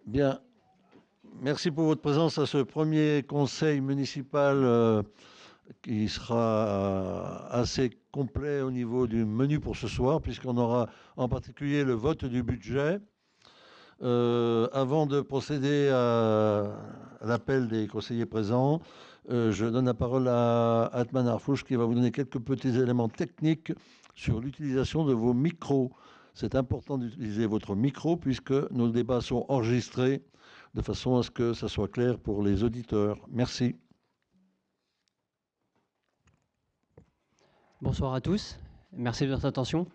Bien, merci pour votre présence à ce premier conseil municipal qui sera assez complet au niveau du menu pour ce soir, puisqu'on aura en particulier le vote du budget. Avant de procéder à l'appel des conseillers présents, je donne la parole à Atman Arfouch qui va vous donner quelques petits éléments techniques sur l'utilisation de vos micros. C'est important d'utiliser votre micro puisque nos débats sont enregistrés de façon à ce que ça soit clair pour les auditeurs. Merci. Bonsoir à tous, merci de votre attention.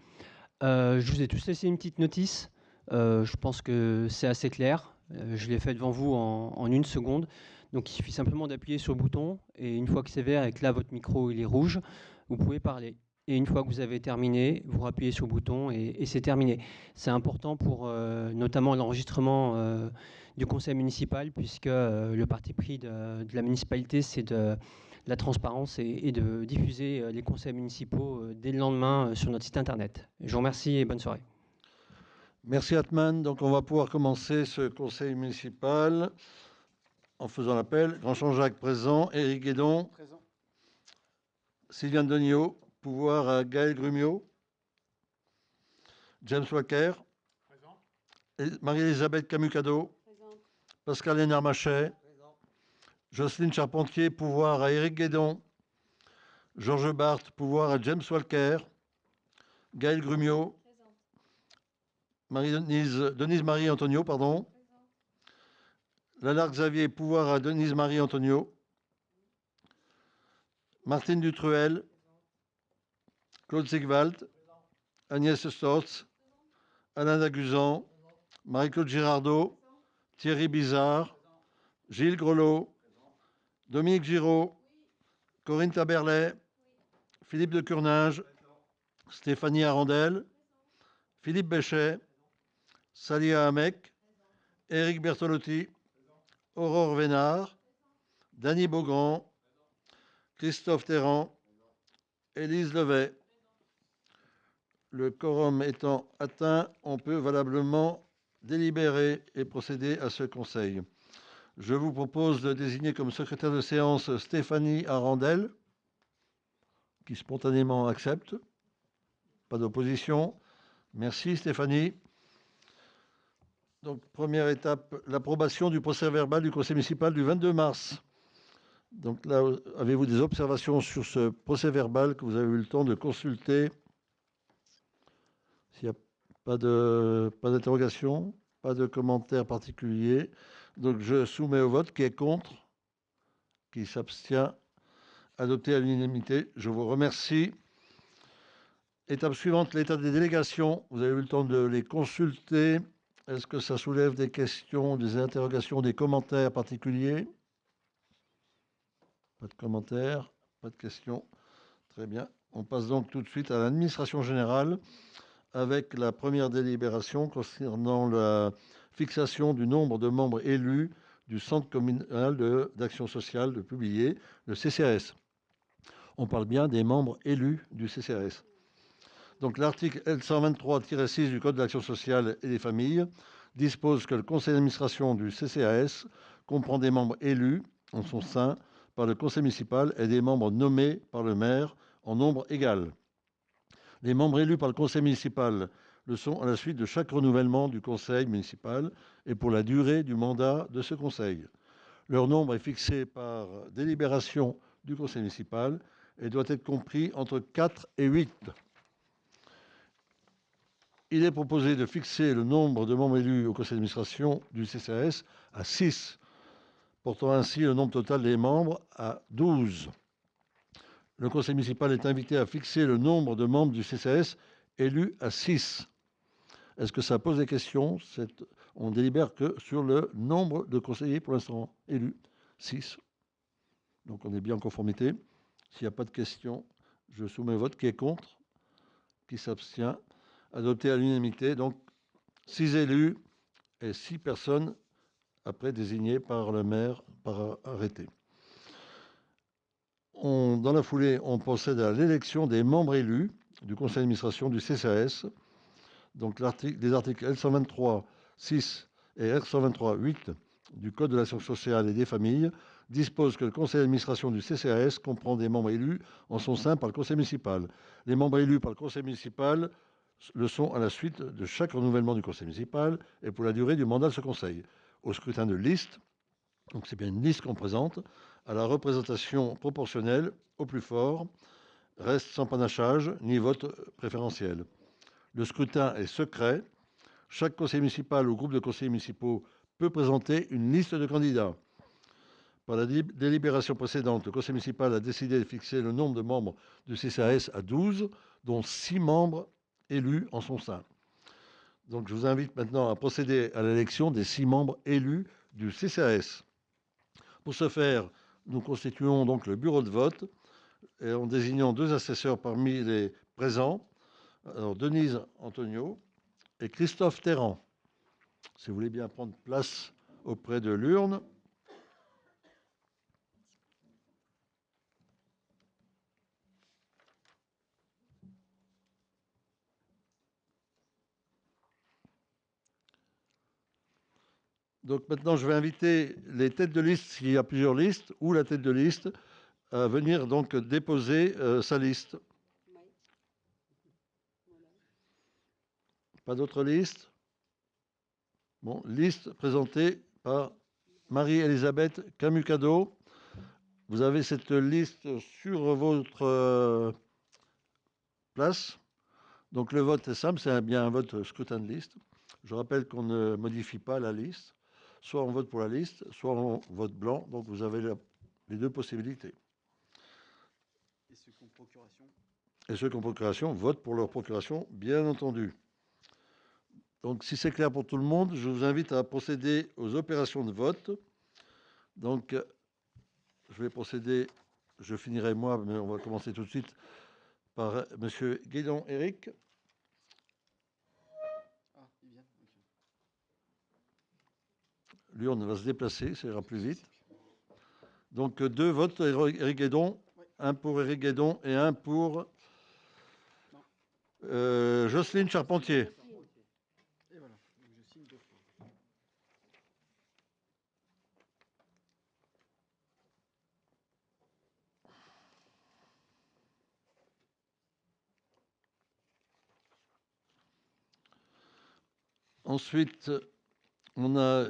Je vous ai tous laissé une petite notice. Je pense que c'est assez clair. Je l'ai fait devant vous en 1 seconde. Donc il suffit simplement d'appuyer sur le bouton et une fois que c'est vert et que là votre micro il est rouge, vous pouvez parler. Et une fois que vous avez terminé, vous rappuyez sur le bouton et c'est terminé. C'est important pour notamment l'enregistrement du conseil municipal puisque le parti pris de la municipalité c'est de la transparence et de diffuser les conseils municipaux dès le lendemain sur notre site internet. Je vous remercie et bonne soirée. Merci Atman. Donc on va pouvoir commencer ce conseil municipal en faisant l'appel. Grandchamp Jacques présent, Éric Guédon. Présent. Sylviane Degnaud, pouvoir à Gaël Grumiaux. James Walker. Présent. Marie-Elisabeth Camucado. Présente. Pascal Hénard-Machet. Présent. Jocelyne Charpentier, pouvoir à Éric Guédon. Georges Barthes, pouvoir à James Walker. Gaël Grumiaux. Denise Marie-Antonio, pardon. Lalard Xavier, pouvoir à Denise Marie-Antonio. Martine Dutruel. Claude Sigwald. Agnès Storz. Alain Daguzan. Marie-Claude Girardot. Thierry Bizarre. Gilles Grelot. Dominique Giraud. Corinne Taberlet. Philippe de Curnage. Stéphanie Arandel. Philippe Béchet. Salia Hamek. Éric Bertolotti. Aurore Vénard. Dany Beaugrand. Christophe Terrand. Élise Levet. Le quorum étant atteint, on peut valablement délibérer et procéder à ce conseil. Je vous propose de désigner comme secrétaire de séance Stéphanie Arandel, qui spontanément accepte. Pas d'opposition. Merci Stéphanie. Donc, première étape, l'approbation du procès-verbal du conseil municipal du 22 mars. Donc là, avez-vous des observations sur ce procès-verbal que vous avez eu le temps de consulter? S'il n'y a pas d'interrogation, pas de commentaires particuliers. Donc je soumets au vote qui est contre, qui s'abstient, adopté à l'unanimité. Je vous remercie. Étape suivante, l'état des délégations. Vous avez eu le temps de les consulter. Est-ce que ça soulève des questions, des interrogations, des commentaires particuliers? Pas de commentaires, pas de questions. Très bien. On passe donc tout de suite à l'administration générale avec la première délibération concernant la fixation du nombre de membres élus du Centre communal d'action sociale de publier, le CCAS. On parle bien des membres élus du CCAS. Donc l'article L123-6 du Code de l'action sociale et des familles dispose que le conseil d'administration du CCAS comprend des membres élus en son sein par le conseil municipal et des membres nommés par le maire en nombre égal. Les membres élus par le conseil municipal le sont à la suite de chaque renouvellement du conseil municipal et pour la durée du mandat de ce conseil. Leur nombre est fixé par délibération du conseil municipal et doit être compris entre 4 et 8. Il est proposé de fixer le nombre de membres élus au conseil d'administration du CCAS à 6, portant ainsi le nombre total des membres à 12. Le conseil municipal est invité à fixer le nombre de membres du CCAS élus à 6. Est-ce que ça pose des questions? On délibère que sur le nombre de conseillers pour l'instant élus, 6. Donc on est bien en conformité. S'il n'y a pas de questions, je soumets au vote. Qui est contre? Qui s'abstient? Adopté à l'unanimité. Donc 6 élus et 6 personnes après désignées par le maire par arrêté. Dans la foulée, on procède à l'élection des membres élus du conseil d'administration du CCAS. Donc les articles L123, 6 et R 123-8 du Code de l'action sociale et des familles dispose que le conseil d'administration du CCAS comprend des membres élus en son sein par le conseil municipal. Les membres élus par le conseil municipal le sont à la suite de chaque renouvellement du conseil municipal et pour la durée du mandat de ce conseil. Au scrutin de liste, donc c'est bien une liste qu'on présente, à la représentation proportionnelle au plus fort, reste sans panachage ni vote préférentiel. Le scrutin est secret. Chaque conseil municipal ou groupe de conseillers municipaux peut présenter une liste de candidats. Par la délibération précédente, le conseil municipal a décidé de fixer le nombre de membres du CCAS à 12, dont 6 membres élus en son sein. Donc je vous invite maintenant à procéder à l'élection des 6 membres élus du CCAS. Pour ce faire, nous constituons donc le bureau de vote et en désignant 2 assesseurs parmi les présents, alors Denise Antonio et Christophe Terran. Si vous voulez bien prendre place auprès de l'urne. Donc maintenant, je vais inviter les têtes de liste, s'il y a plusieurs listes, ou la tête de liste, à venir donc déposer sa liste. Pas d'autres listes? Bon, liste présentée par Marie-Elisabeth Camucado. Vous avez cette liste sur votre place. Donc le vote est simple, c'est bien un vote scrutin de liste. Je rappelle qu'on ne modifie pas la liste. Soit on vote pour la liste, soit on vote blanc. Donc vous avez les 2 possibilités. Et ceux qui ont procuration? Et ceux qui ont procuration votent pour leur procuration, bien entendu. Donc si c'est clair pour tout le monde, je vous invite à procéder aux opérations de vote. Donc je vais procéder, je finirai moi, mais on va commencer tout de suite par M. Guédon Éric. Ah, il vient. Okay. L'urne va se déplacer, ça ira plus vite. Donc 2 votes, Éric Guédon, oui. Un pour Éric Guédon et un pour Jocelyne Charpentier. Et voilà, donc je signe 2 fois. Ensuite, on a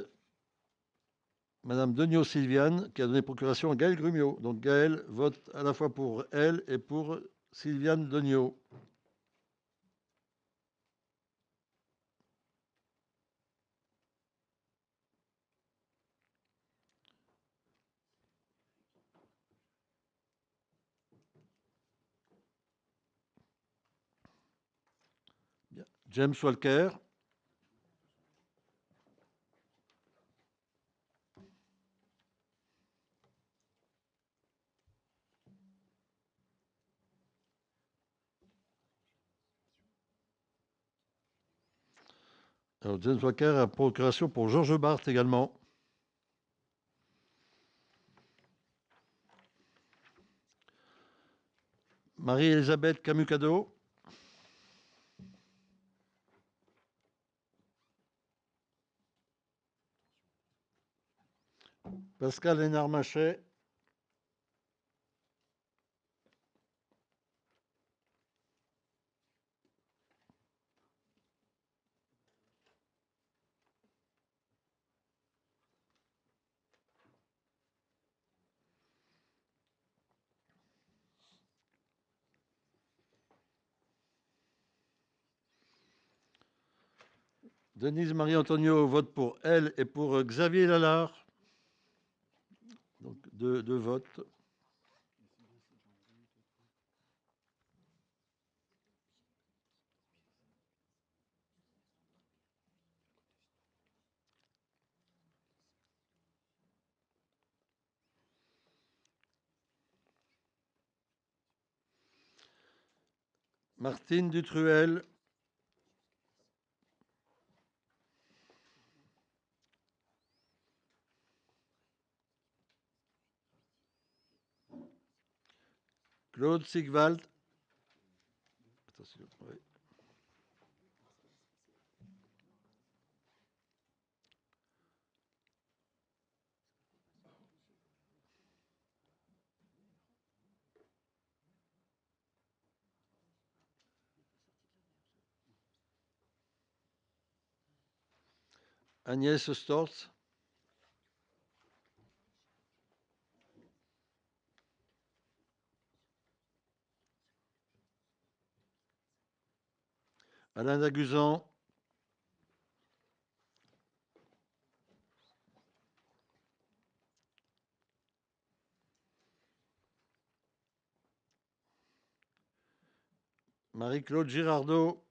Madame Degnaud Sylviane qui a donné procuration à Gaël Grumio. Donc Gaël vote à la fois pour elle et pour Sylviane Degnaud. Bien. James Walker. Alors, James Walker a procuration pour Georges Barthes également. Marie-Elisabeth Camucado. Pascal Hénard-Machet. Denise Marie-Antonio vote pour elle et pour Xavier Lallard. Donc, deux votes. Martine Dutruel. Claude Sigwald. Attention, oui. Agnès Storz, Alain Daguzan, Marie-Claude Girardot,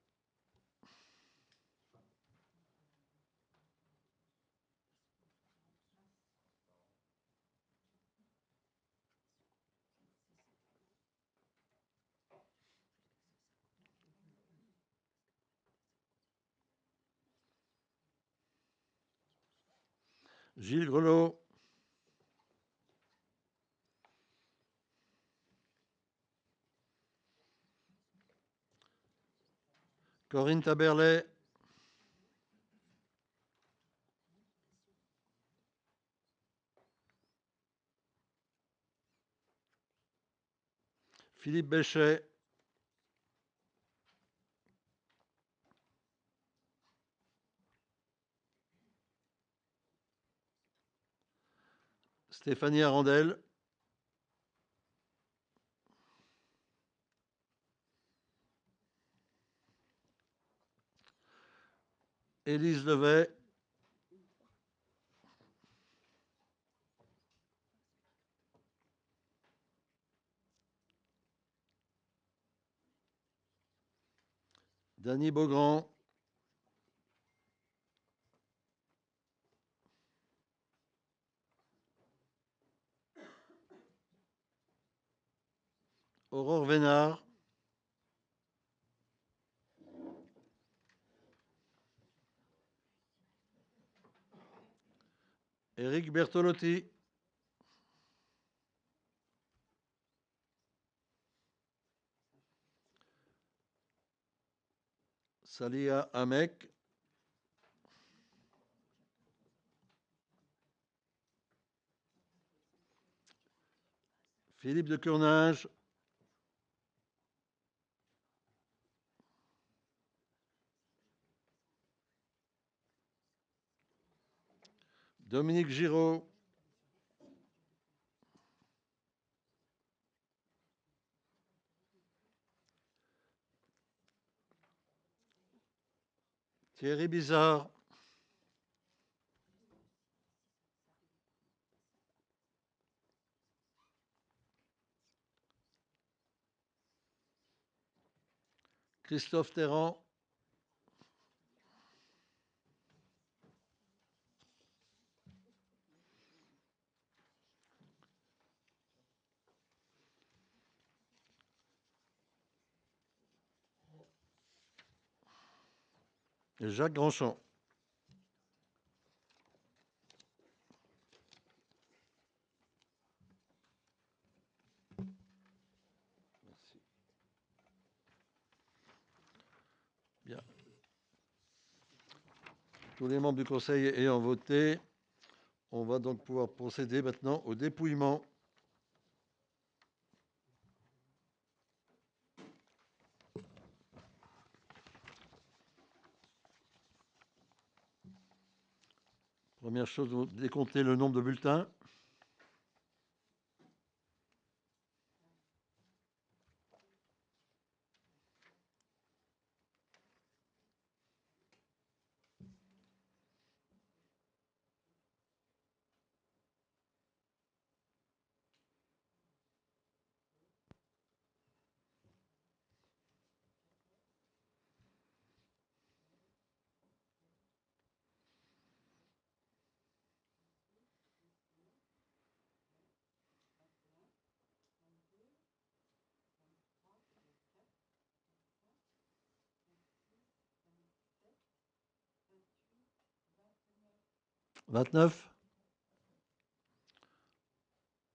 Gilles Grelot, Corinne Taberlet, Philippe Béchet, Stéphanie Arandel, Élise Levet, Dany Beaugrand, Aurore Vénard, Éric Bertolotti, Salia Hamek, Philippe de Cournage, Dominique Giraud, Thierry Bizarre, Christophe Terrand, et Jacques Grandchamp. Merci. Bien. Tous les membres du Conseil ayant voté, on va donc pouvoir procéder maintenant au dépouillement. Première chose, vous décomptez le nombre de bulletins. « 29 ?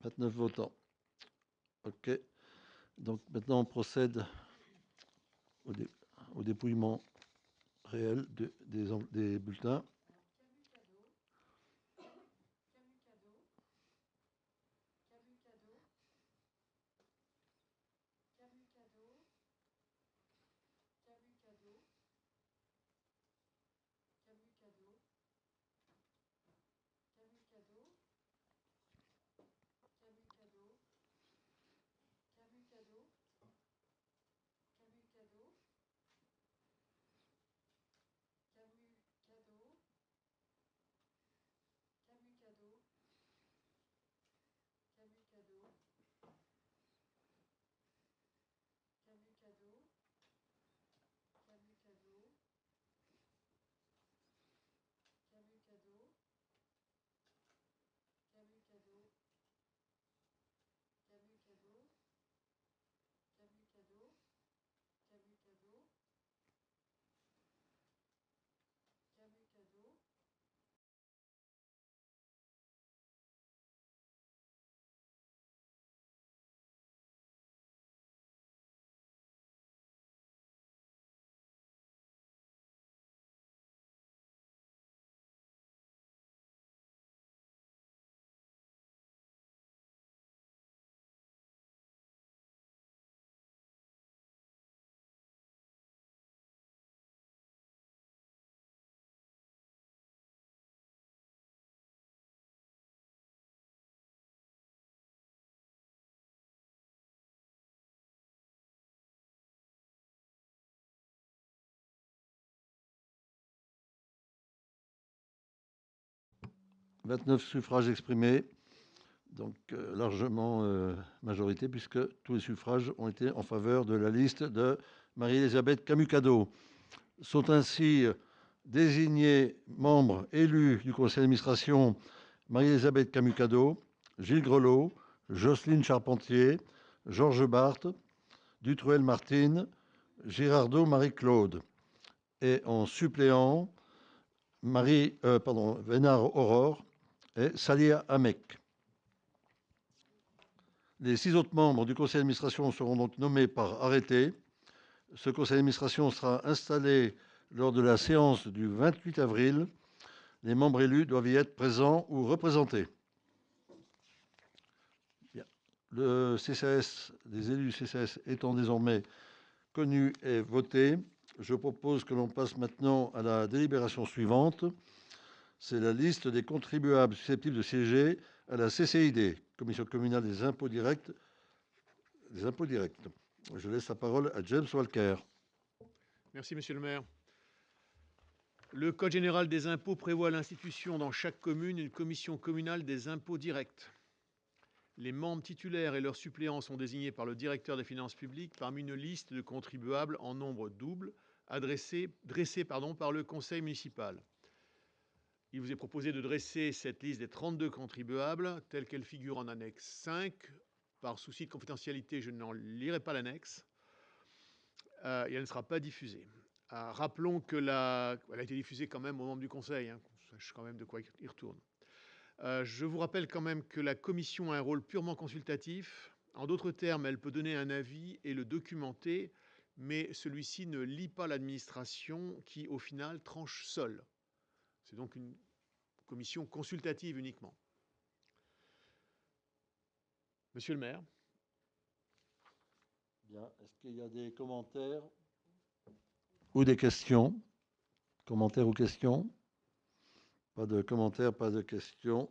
29 votants. OK. Donc maintenant, on procède au dépouillement réel des bulletins. 29 suffrages exprimés, donc largement majorité, puisque tous les suffrages ont été en faveur de la liste de Marie-Elisabeth Camucado. Sont ainsi désignés membres élus du conseil d'administration Marie-Elisabeth Camucado, Gilles Grelot, Jocelyne Charpentier, Georges Barthes, Dutruel Martine, Girardot Marie-Claude. Et en suppléant, Vénard Aurore et Salia Hamek. Les 6 autres membres du conseil d'administration seront donc nommés par arrêté. Ce conseil d'administration sera installé lors de la séance du 28 avril. Les membres élus doivent y être présents ou représentés. Bien. Le CCAS, les élus du CCAS étant désormais connus et votés, je propose que l'on passe maintenant à la délibération suivante. C'est la liste des contribuables susceptibles de siéger à la CCID, Commission communale des impôts directs. Je laisse la parole à James Walker. Merci, monsieur le maire. Le Code général des impôts prévoit l'institution dans chaque commune une commission communale des impôts directs. Les membres titulaires et leurs suppléants sont désignés par le directeur des finances publiques parmi une liste de contribuables en nombre double dressée par le conseil municipal. Il vous est proposé de dresser cette liste des 32 contribuables telle qu'elle figure en annexe 5. Par souci de confidentialité, je n'en lirai pas l'annexe. Et elle ne sera pas diffusée. Rappelons que elle a été diffusée quand même aux membres du conseil, qu'on sache quand même de quoi il retourne. Je vous rappelle quand même que la commission a un rôle purement consultatif. En d'autres termes, elle peut donner un avis et le documenter, mais celui-ci ne lie pas l'administration qui, au final, tranche seule. C'est donc une commission consultative uniquement. Monsieur le maire. Bien. Est-ce qu'il y a des commentaires ou des questions? Commentaires ou questions? Pas de commentaires, pas de questions.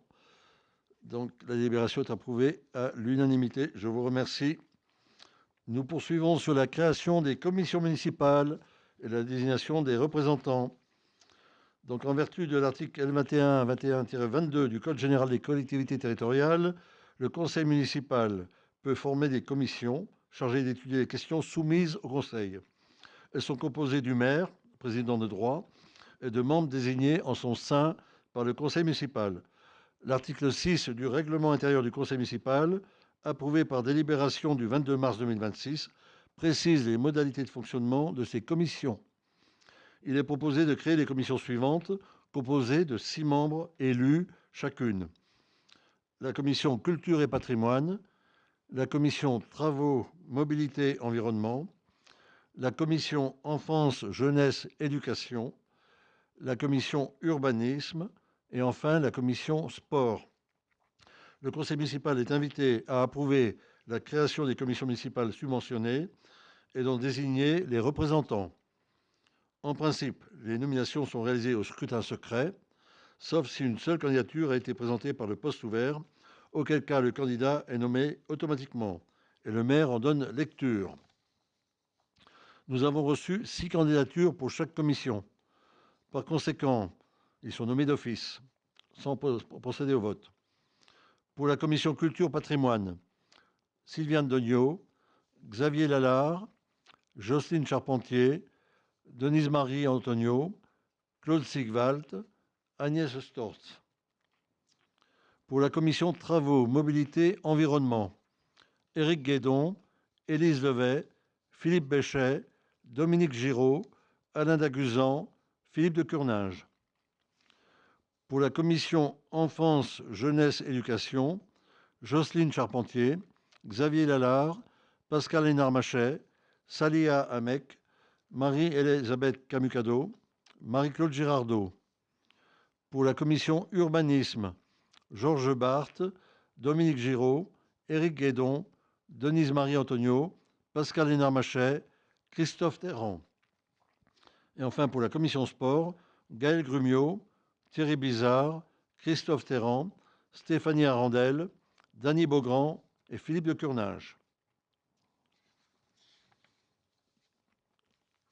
Donc la délibération est approuvée à l'unanimité. Je vous remercie. Nous poursuivons sur la création des commissions municipales et la désignation des représentants. Donc en vertu de l'article L21-21-22 du Code général des collectivités territoriales, le conseil municipal peut former des commissions chargées d'étudier les questions soumises au conseil. Elles sont composées du maire, président de droit, et de membres désignés en son sein par le conseil municipal. L'article 6 du règlement intérieur du conseil municipal, approuvé par délibération du 22 mars 2026, précise les modalités de fonctionnement de ces commissions. Il est proposé de créer les commissions suivantes, composées de 6 membres élus chacune. La commission culture et patrimoine, la commission travaux, mobilité, environnement, la commission enfance, jeunesse, éducation, la commission urbanisme et enfin la commission sport. Le conseil municipal est invité à approuver la création des commissions municipales subventionnées et d'en désigner les représentants. En principe, les nominations sont réalisées au scrutin secret, sauf si une seule candidature a été présentée par le poste ouvert, auquel cas le candidat est nommé automatiquement et le maire en donne lecture. Nous avons reçu 6 candidatures pour chaque commission. Par conséquent, ils sont nommés d'office, sans procéder au vote. Pour la commission culture patrimoine, Sylviane Dognaud, Xavier Lallard, Jocelyne Charpentier, Denise-Marie Antonio, Claude Sigwald, Agnès Storz. Pour la commission travaux, mobilité, environnement, Éric Guédon, Élise Levet, Philippe Béchet, Dominique Giraud, Alain Daguzan, Philippe de Curninge. Pour la commission enfance, jeunesse, éducation, Jocelyne Charpentier, Xavier Lallard, Pascal Hénard-Machet, Salia Hamek, Marie-Elisabeth Camucado, Marie-Claude Girardot. Pour la commission urbanisme, Georges Barthes, Dominique Giraud, Éric Guédon, Denise-Marie Antonio, Pascal Hénard-Machet, Christophe Terrand. Et enfin pour la commission sport, Gaël Grumiaux, Thierry Bizard, Christophe Terrand, Stéphanie Arandel, Dany Beaugrand et Philippe de Curninge.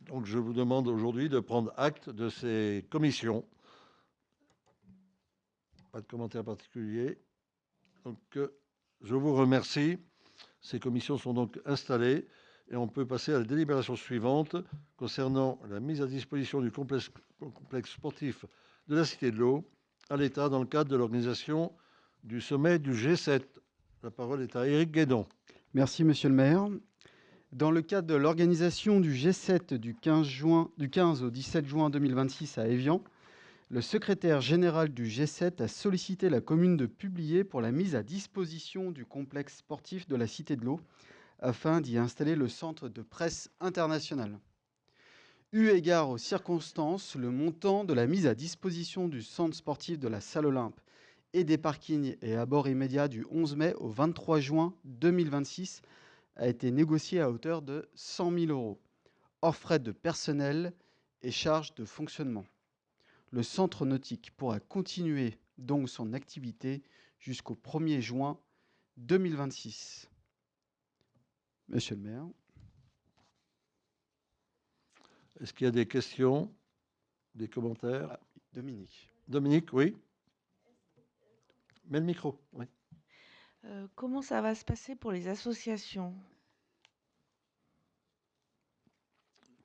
Donc je vous demande aujourd'hui de prendre acte de ces commissions. Pas de commentaires particuliers. Donc, je vous remercie. Ces commissions sont donc installées et on peut passer à la délibération suivante concernant la mise à disposition du complexe sportif de la Cité de l'Eau à l'État dans le cadre de l'organisation du sommet du G7. La parole est à Éric Guédon. Merci, monsieur le maire. Dans le cadre de l'organisation du G7 du 15 au 17 juin 2026 à Évian, le secrétaire général du G7 a sollicité la commune de publier pour la mise à disposition du complexe sportif de la Cité de l'Eau afin d'y installer le centre de presse international. Eu égard aux circonstances, le montant de la mise à disposition du centre sportif de la Salle Olympe et des parkings et abords immédiats du 11 mai au 23 juin 2026 a été négocié à hauteur de 100 000 €, hors frais de personnel et charges de fonctionnement. Le centre nautique pourra continuer donc son activité jusqu'au 1er juin 2026. Monsieur le maire. Est-ce qu'il y a des questions, des commentaires? Dominique. Dominique, oui. Mets le micro. Oui. Comment ça va se passer pour les associations?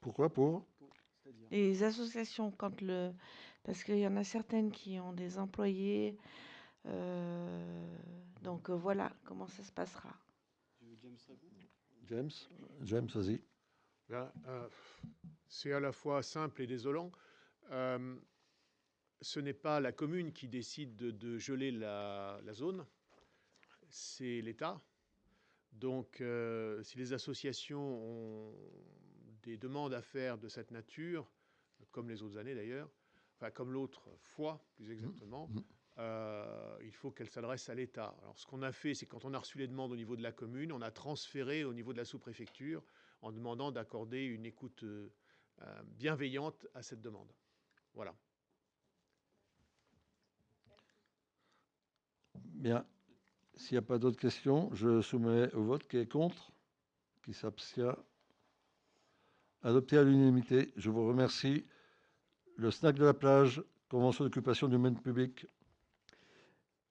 Pourquoi pour? Les associations, parce qu'il y en a certaines qui ont des employés. Donc voilà, comment ça se passera. James, vas-y. Là, c'est à la fois simple et désolant. Ce n'est pas la commune qui décide de geler la zone, c'est l'État. Donc, si les associations ont des demandes à faire de cette nature, comme les autres années d'ailleurs, enfin comme l'autre fois plus exactement, il faut qu'elles s'adressent à l'État. Alors, ce qu'on a fait, c'est quand on a reçu les demandes au niveau de la commune, on a transféré au niveau de la sous-préfecture en demandant d'accorder une écoute bienveillante à cette demande. Voilà. Bien. S'il n'y a pas d'autres questions, je soumets au vote. Qui est contre? Qui s'abstient? Adopté à l'unanimité. Je vous remercie. Le snack de la plage, convention d'occupation du domaine public.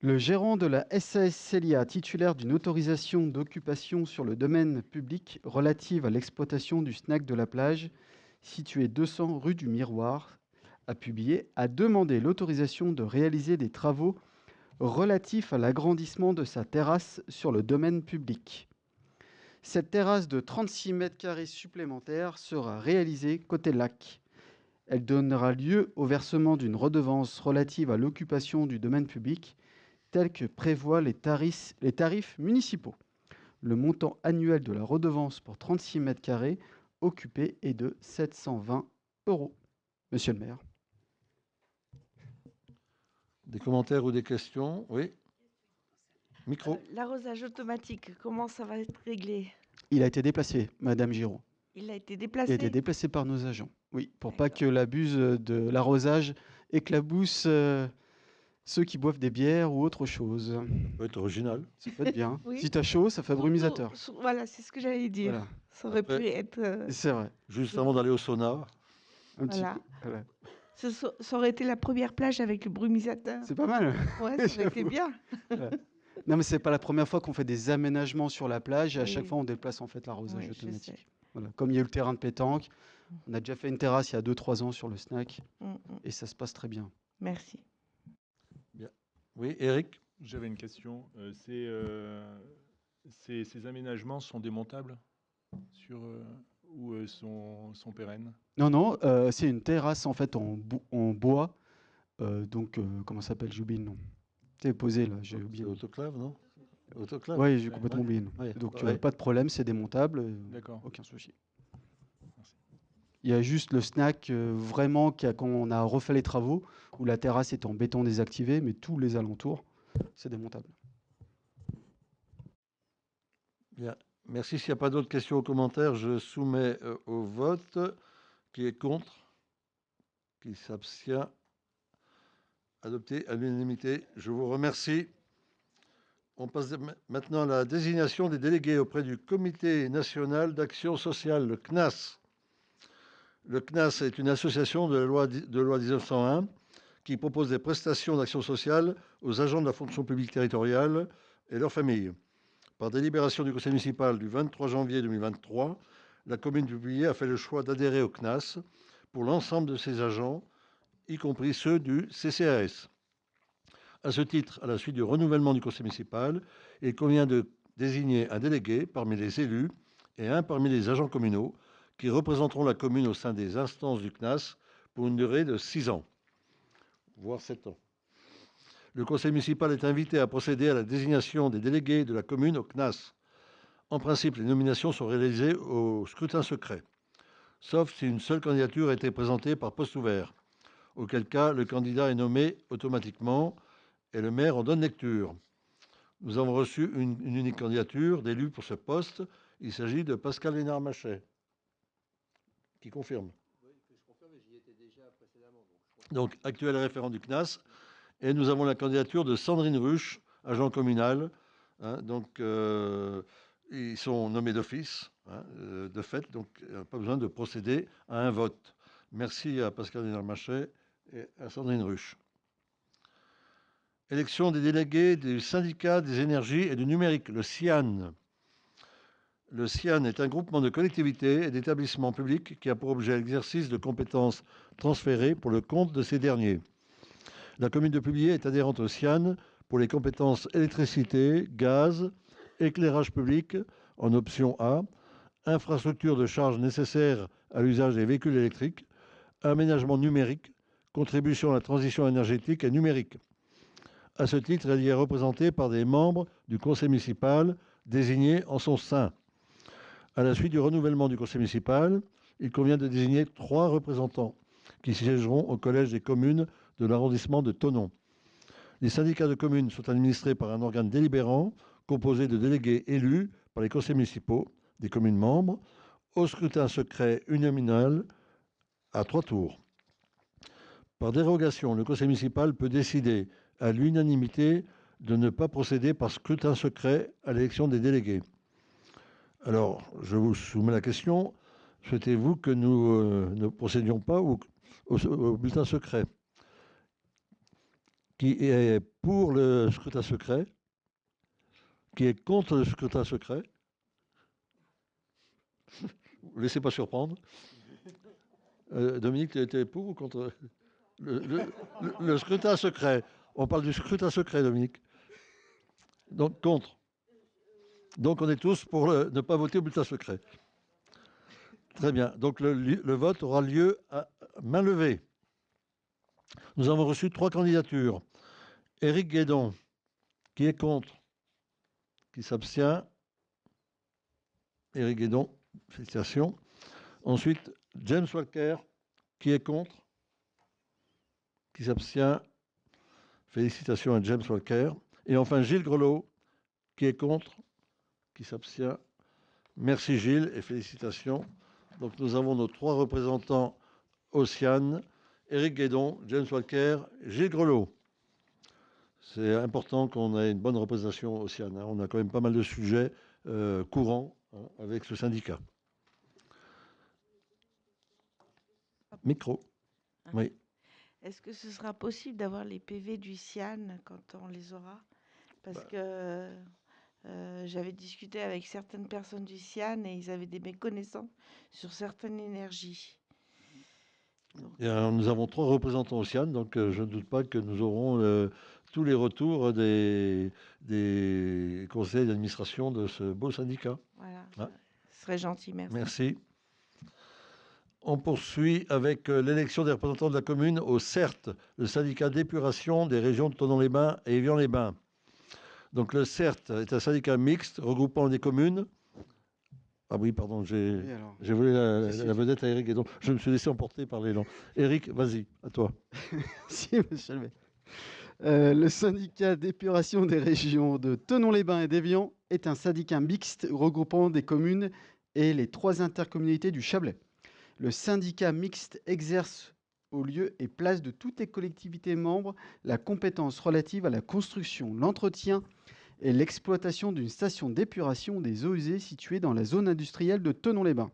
Le gérant de la SAS Célia, titulaire d'une autorisation d'occupation sur le domaine public relative à l'exploitation du snack de la plage, situé 200 rue du Miroir, a demandé l'autorisation de réaliser des travaux relatifs à l'agrandissement de sa terrasse sur le domaine public. Cette terrasse de 36 mètres carrés supplémentaires sera réalisée côté lac. Elle donnera lieu au versement d'une redevance relative à l'occupation du domaine public, tels que prévoient les tarifs municipaux. Le montant annuel de la redevance pour 36 mètres carrés occupés est de 720 €. Monsieur le maire. Des commentaires ou des questions? Oui. Micro. L'arrosage automatique, comment ça va être réglé? Il a été déplacé, Madame Giraud. Il a été Il a déplacé? été déplacé par nos agents. Oui, pour pas que l'abus de l'arrosage éclabousse ceux qui boivent des bières ou autre chose. Ça peut être original. Ça peut être bien. Oui. Si t'as chaud, ça fait brumisateur. Voilà, c'est ce que j'allais dire. Voilà. Ça aurait Après, pu être... C'est vrai. Juste avant d'aller au sauna. Un petit Voilà. peu. Voilà. Ça aurait été la première plage avec le brumisateur. C'est pas mal. Ouais, ça aurait été J'avoue. bien. Non, mais c'est pas la première fois qu'on fait des aménagements sur la plage et à Oui. chaque fois on déplace en fait l'arrosage Oui, je sais. automatique. Voilà. Comme il y a eu le terrain de pétanque, on a déjà fait une terrasse il y a 2-3 ans sur le snack et ça se passe très bien. Merci. Oui, Eric. J'avais une question. Ces aménagements sont démontables ou sont pérennes? Non, non, c'est une terrasse en fait en bois. Comment ça s'appelle? J'ai oublié le nom. C'est posé là, j'ai oublié. C'est autoclave, non? Autoclave. Oui, j'ai complètement oublié. le nom. Ouais, Donc ouais. pas de problème, c'est démontable. D'accord. Aucun souci. Merci. Il y a juste le snack vraiment quand on a refait les travaux où la terrasse est en béton désactivé, mais tous les alentours, c'est démontable. Bien. Merci. S'il n'y a pas d'autres questions ou commentaires, je soumets au vote. Qui est contre? Qui s'abstient? Adopté à l'unanimité. Je vous remercie. On passe maintenant à la désignation des délégués auprès du Comité national d'action sociale, le CNAS. Le CNAS est une association de loi 1901 qui propose des prestations d'action sociale aux agents de la fonction publique territoriale et leurs familles. Par délibération du conseil municipal du 23 janvier 2023, la commune du Publier a fait le choix d'adhérer au CNAS pour l'ensemble de ses agents, y compris ceux du CCAS. À ce titre, à la suite du renouvellement du conseil municipal, il convient de désigner un délégué parmi les élus et un parmi les agents communaux qui représenteront la commune au sein des instances du CNAS pour une durée de 6 ans, voire 7 ans. Le conseil municipal est invité à procéder à la désignation des délégués de la commune au CNAS. En principe, les nominations sont réalisées au scrutin secret, sauf si une seule candidature a été présentée par poste ouvert, auquel cas le candidat est nommé automatiquement et le maire en donne lecture. Nous avons reçu une unique candidature d'élu pour ce poste. Il s'agit de Pascal Lénard-Machet, qui confirme. Oui, je confirme, j'y étais déjà précédemment. Donc, actuel référent du CNAS. Et nous avons la candidature de Sandrine Ruche, agent communal. Ils sont nommés d'office, de fait, donc pas besoin de procéder à un vote. Merci à Pascal Lénard-Machet et à Sandrine Ruche. Élection des délégués du syndicat des énergies et du numérique, le SIAN. Le SIAN est un groupement de collectivités et d'établissements publics qui a pour objet l'exercice de compétences transférées pour le compte de ces derniers. La commune de Publier est adhérente au SIAN pour les compétences électricité, gaz, éclairage public en option A, infrastructure de charge nécessaire à l'usage des véhicules électriques, aménagement numérique, contribution à la transition énergétique et numérique. À ce titre, elle y est représentée par des membres du conseil municipal désignés en son sein. À la suite du renouvellement du conseil municipal, il convient de désigner 3 représentants qui siégeront au collège des communes de l'arrondissement de Thonon. Les syndicats de communes sont administrés par un organe délibérant composé de délégués élus par les conseils municipaux des communes membres au scrutin secret uninominal à 3 tours. Par dérogation, le conseil municipal peut décider à l'unanimité de ne pas procéder par scrutin secret à l'élection des délégués. Alors, je vous soumets la question, souhaitez-vous que nous ne procédions pas au bulletin secret? Qui est pour le scrutin secret? Qui est contre le scrutin secret? Ne vous laissez pas surprendre. Dominique, tu étais pour ou contre le scrutin secret? On parle du scrutin secret, Dominique. Donc, contre. Donc, on est tous pour ne pas voter au bulletin secret. Très bien. Donc, le vote aura lieu à main levée. Nous avons reçu 3 candidatures. Éric Guédon, qui est contre? Qui s'abstient? Éric Guédon, félicitations. Ensuite, James Walker, qui est contre? Qui s'abstient? Félicitations à James Walker. Et enfin, Gilles Grelot, qui est contre? Qui s'abstient? Merci Gilles et félicitations. Donc nous avons nos 3 représentants Océane, Éric Guédon, James Walker, Gilles Grelot. C'est important qu'on ait une bonne représentation Océane. On a quand même pas mal de sujets courants avec ce syndicat. Micro. Oui. Est-ce que ce sera possible d'avoir les PV du SIAN quand on les aura? Parce que j'avais discuté avec certaines personnes du SIAN et ils avaient des méconnaissances sur certaines énergies. Nous avons 3 représentants au SIAN, donc je ne doute pas que nous aurons tous les retours des conseils d'administration de ce beau syndicat. Voilà, ce serait gentil, merci. Merci. On poursuit avec l'élection des représentants de la commune au CERT, le syndicat d'épuration des régions de Thonon-les-Bains et Évian-les-Bains. Donc le CERT est un syndicat mixte regroupant des communes. Ah oui, pardon, j'ai volé la vedette à Éric et donc je me suis laissé emporter par l'élan. Éric, vas-y, à toi. Si, monsieur le maire. Le syndicat d'épuration des régions de Thonon-les-Bains et d'Évian est un syndicat mixte regroupant des communes et les 3 intercommunalités du Chablais. Le syndicat mixte exerce au lieu et place de toutes les collectivités membres la compétence relative à la construction, l'entretien et l'exploitation d'une station d'épuration des eaux usées située dans la zone industrielle de Thonon-les-Bains.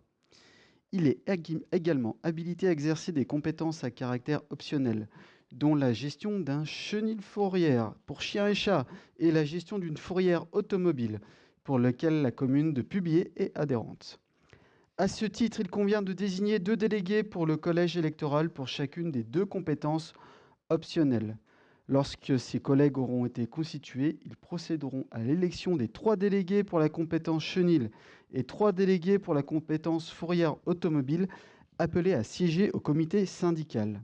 Il est également habilité à exercer des compétences à caractère optionnel, dont la gestion d'un chenil fourrière pour chiens et chats et la gestion d'une fourrière automobile pour lequel la commune de Publier est adhérente. À ce titre, il convient de désigner 2 délégués pour le collège électoral pour chacune des 2 compétences optionnelles. Lorsque ces collègues auront été constitués, ils procéderont à l'élection des 3 délégués pour la compétence chenil et 3 délégués pour la compétence fourrière automobile appelés à siéger au comité syndical.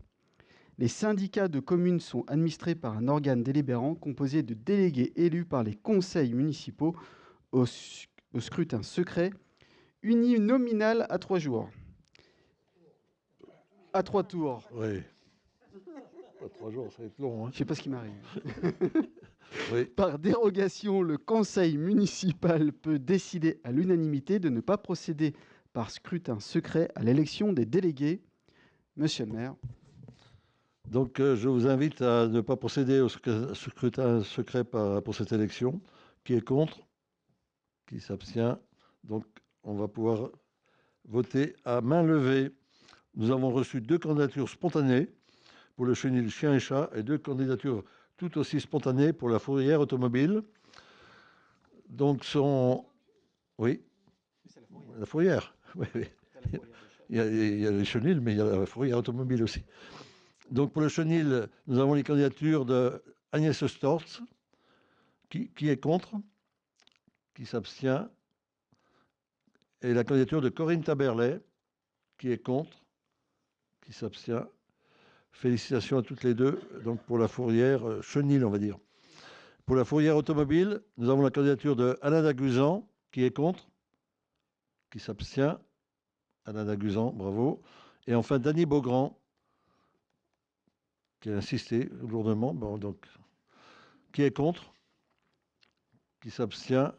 Les syndicats de communes sont administrés par un organe délibérant composé de délégués élus par les conseils municipaux au scrutin secret, uninominal à 3 jours. À 3 tours. Oui. Pas 3 jours, ça va être long. Hein. Je ne sais pas ce qui m'arrive. Oui. Par dérogation, le conseil municipal peut décider à l'unanimité de ne pas procéder par scrutin secret à l'élection des délégués. Monsieur le maire. Donc, je vous invite à ne pas procéder au scrutin secret pour cette élection. Qui est contre? Qui s'abstient? Donc, on va pouvoir voter à main levée. Nous avons reçu 2 candidatures spontanées pour le chenil chien et chat et 2 candidatures tout aussi spontanées pour la fourrière automobile. Donc, oui, la fourrière. Oui, oui. Il y a les chenils, mais il y a la fourrière automobile aussi. Donc, pour le chenil, nous avons les candidatures de Agnès Storz. Qui est contre? Qui s'abstient? Et la candidature de Corinne Taberlet. Qui est contre? Qui s'abstient? Félicitations à toutes les 2. Donc, pour la fourrière chenil, on va dire. Pour la fourrière automobile, nous avons la candidature de Alain Daguzan. Qui est contre? Qui s'abstient? Alain Daguzan, bravo. Et enfin, Dany Beaugrand, qui a insisté lourdement. Bon, donc, qui est contre? Qui s'abstient?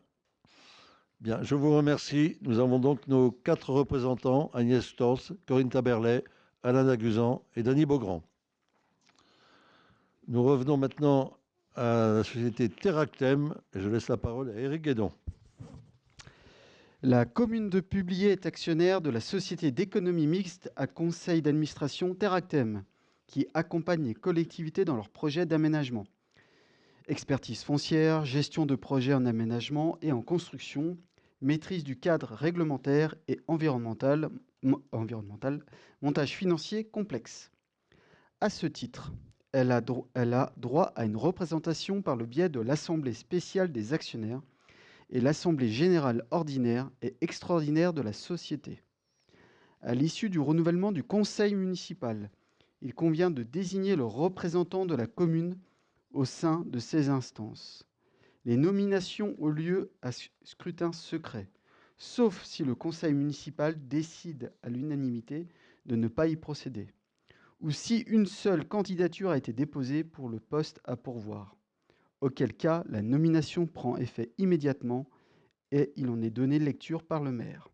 Bien, je vous remercie. Nous avons donc nos 4 représentants, Agnès Storz, Corinne Taberlet, Alain Daguzan et Dany Beaugrand. Nous revenons maintenant à la société Teractem et je laisse la parole à Éric Guédon. La commune de Publier est actionnaire de la société d'économie mixte à conseil d'administration Teractem, qui accompagne les collectivités dans leurs projets d'aménagement. Expertise foncière, gestion de projets en aménagement et en construction, maîtrise du cadre réglementaire et environnemental, montage financier complexe. À ce titre, elle a droit à une représentation par le biais de l'Assemblée spéciale des actionnaires et l'Assemblée générale ordinaire et extraordinaire de la société. À l'issue du renouvellement du conseil municipal, il convient de désigner le représentant de la commune au sein de ces instances. Les nominations ont lieu à scrutin secret, sauf si le conseil municipal décide à l'unanimité de ne pas y procéder, ou si une seule candidature a été déposée pour le poste à pourvoir, auquel cas la nomination prend effet immédiatement et il en est donné lecture par le maire.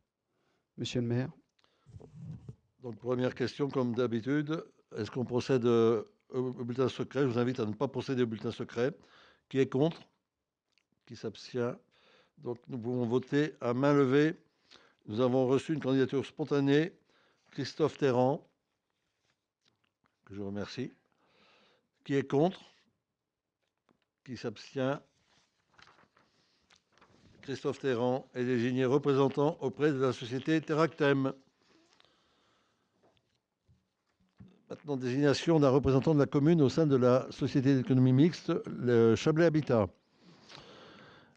Monsieur le maire. Donc, première question, comme d'habitude, est-ce qu'on procède au bulletin secret? Je vous invite à ne pas procéder au bulletin secret. Qui est contre? Qui s'abstient? Donc, nous pouvons voter à main levée. Nous avons reçu une candidature spontanée, Christophe Terran, que je remercie. Qui est contre? Qui s'abstient? Christophe Terran est désigné représentant auprès de la société Teractem. Maintenant, désignation d'un représentant de la commune au sein de la société d'économie mixte, le Chablais Habitat.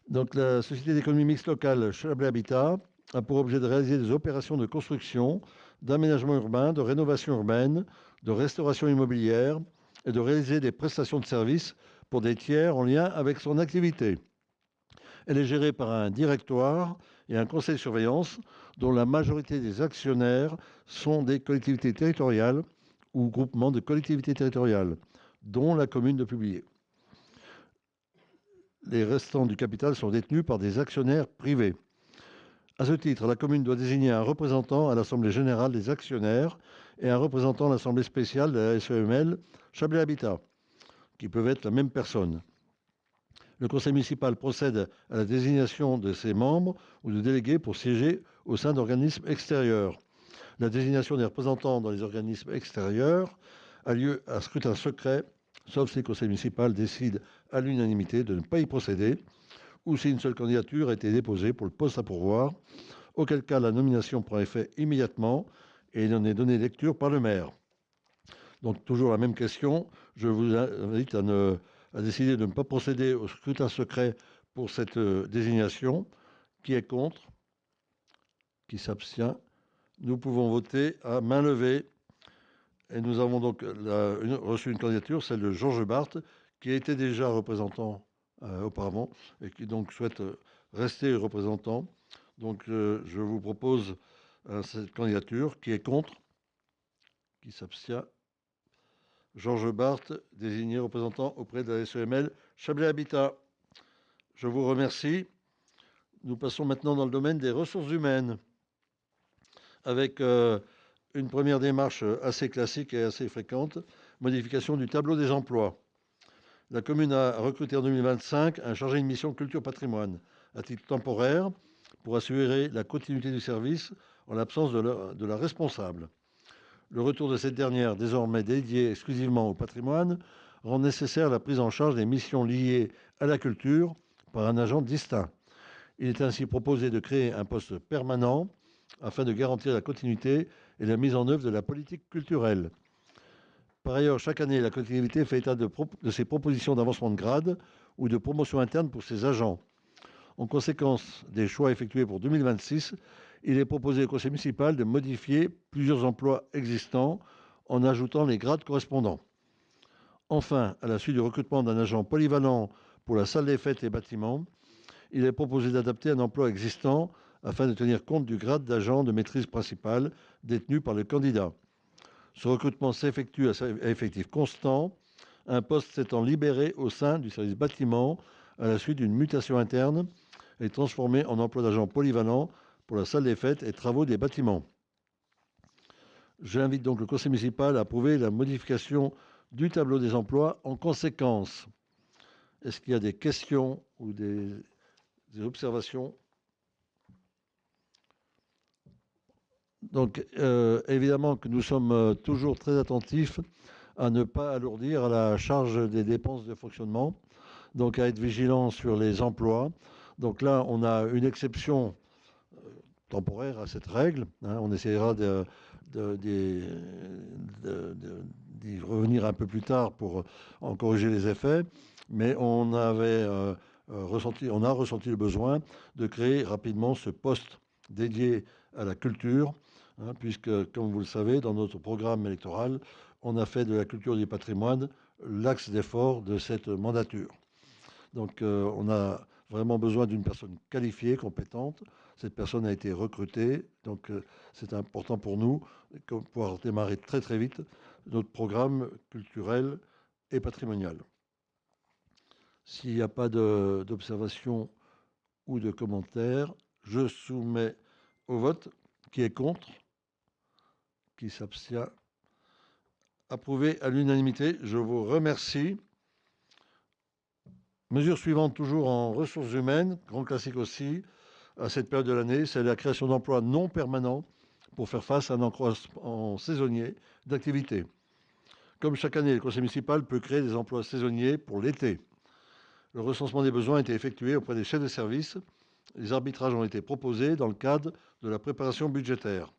Donc, la société d'économie mixte locale Chablais Habitat a pour objet de réaliser des opérations de construction, d'aménagement urbain, de rénovation urbaine, de restauration immobilière et de réaliser des prestations de services pour des tiers en lien avec son activité. Elle est gérée par un directoire et un conseil de surveillance dont la majorité des actionnaires sont des collectivités territoriales ou groupements de collectivités territoriales, dont la commune de Publier. Les restants du capital sont détenus par des actionnaires privés. À ce titre, la commune doit désigner un représentant à l'Assemblée générale des actionnaires et un représentant à l'Assemblée spéciale de la SEML Chablais Habitat, qui peuvent être la même personne. Le conseil municipal procède à la désignation de ses membres ou de délégués pour siéger au sein d'organismes extérieurs. La désignation des représentants dans les organismes extérieurs a lieu à scrutin secret, sauf si le conseil municipal décide à l'unanimité de ne pas y procéder, ou si une seule candidature a été déposée pour le poste à pourvoir, auquel cas la nomination prend effet immédiatement et il en est donné lecture par le maire. Donc toujours la même question, je vous invite à décider de ne pas procéder au scrutin secret pour cette désignation. Qui est contre? Qui s'abstient? Nous pouvons voter à main levée. Et nous avons donc reçu une candidature, celle de Georges Barthes, qui était déjà représentant auparavant et qui donc souhaite rester représentant. Donc je vous propose cette candidature. Qui est contre? Qui s'abstient? Georges Barthes, désigné représentant auprès de la SEML Chablais Habitat. Je vous remercie. Nous passons maintenant dans le domaine des ressources humaines, avec une première démarche assez classique et assez fréquente, modification du tableau des emplois. La commune a recruté en 2025 un chargé de mission culture patrimoine à titre temporaire pour assurer la continuité du service en l'absence de la responsable. Le retour de cette dernière, désormais dédiée exclusivement au patrimoine, rend nécessaire la prise en charge des missions liées à la culture par un agent distinct. Il est ainsi proposé de créer un poste permanent afin de garantir la continuité et la mise en œuvre de la politique culturelle. Par ailleurs, chaque année, la collectivité fait état de ses propositions d'avancement de grade ou de promotion interne pour ses agents. En conséquence des choix effectués pour 2026, il est proposé au conseil municipal de modifier plusieurs emplois existants en ajoutant les grades correspondants. Enfin, à la suite du recrutement d'un agent polyvalent pour la salle des fêtes et bâtiments, il est proposé d'adapter un emploi existant afin de tenir compte du grade d'agent de maîtrise principale détenu par le candidat. Ce recrutement s'effectue à effectif constant, un poste s'étant libéré au sein du service bâtiment à la suite d'une mutation interne et transformé en emploi d'agent polyvalent pour la salle des fêtes et travaux des bâtiments. J'invite donc le conseil municipal à approuver la modification du tableau des emplois en conséquence. Est-ce qu'il y a des questions ou des observations? Donc, évidemment que nous sommes toujours très attentifs à ne pas alourdir à la charge des dépenses de fonctionnement, donc à être vigilants sur les emplois. Donc là, on a une exception temporaire à cette règle. On essaiera d'y revenir un peu plus tard pour en corriger les effets, mais on a ressenti le besoin de créer rapidement ce poste dédié à la culture, puisque, comme vous le savez, dans notre programme électoral, on a fait de la culture et du patrimoine l'axe d'effort de cette mandature. Donc, on a vraiment besoin d'une personne qualifiée, compétente. Cette personne a été recrutée, donc c'est important pour nous de pouvoir démarrer très très vite notre programme culturel et patrimonial. S'il n'y a pas d'observation ou de commentaires, je soumets au vote. Qui est contre? Qui s'abstient? Approuvé à l'unanimité. Je vous remercie. Mesure suivante, toujours en ressources humaines, grand classique aussi, à cette période de l'année, c'est la création d'emplois non permanents pour faire face à un accroissement saisonnier d'activité. Comme chaque année, le conseil municipal peut créer des emplois saisonniers pour l'été. Le recensement des besoins a été effectué auprès des chefs de service. Les arbitrages ont été proposés dans le cadre de la préparation budgétaire.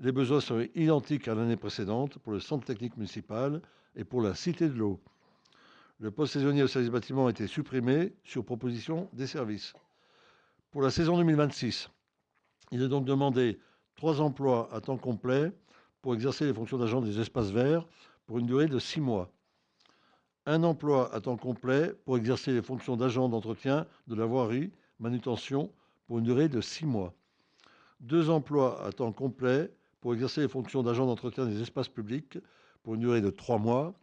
Les besoins sont identiques à l'année précédente pour le centre technique municipal et pour la cité de l'eau. Le poste saisonnier au service bâtiment a été supprimé sur proposition des services. Pour la saison 2026, il est donc demandé 3 emplois à temps complet pour exercer les fonctions d'agent des espaces verts pour une durée de 6 mois. Un emploi à temps complet pour exercer les fonctions d'agent d'entretien de la voirie, manutention, pour une durée de 6 mois. 2 emplois à temps complet pour exercer les fonctions d'agent d'entretien des espaces publics pour une durée de 3 mois.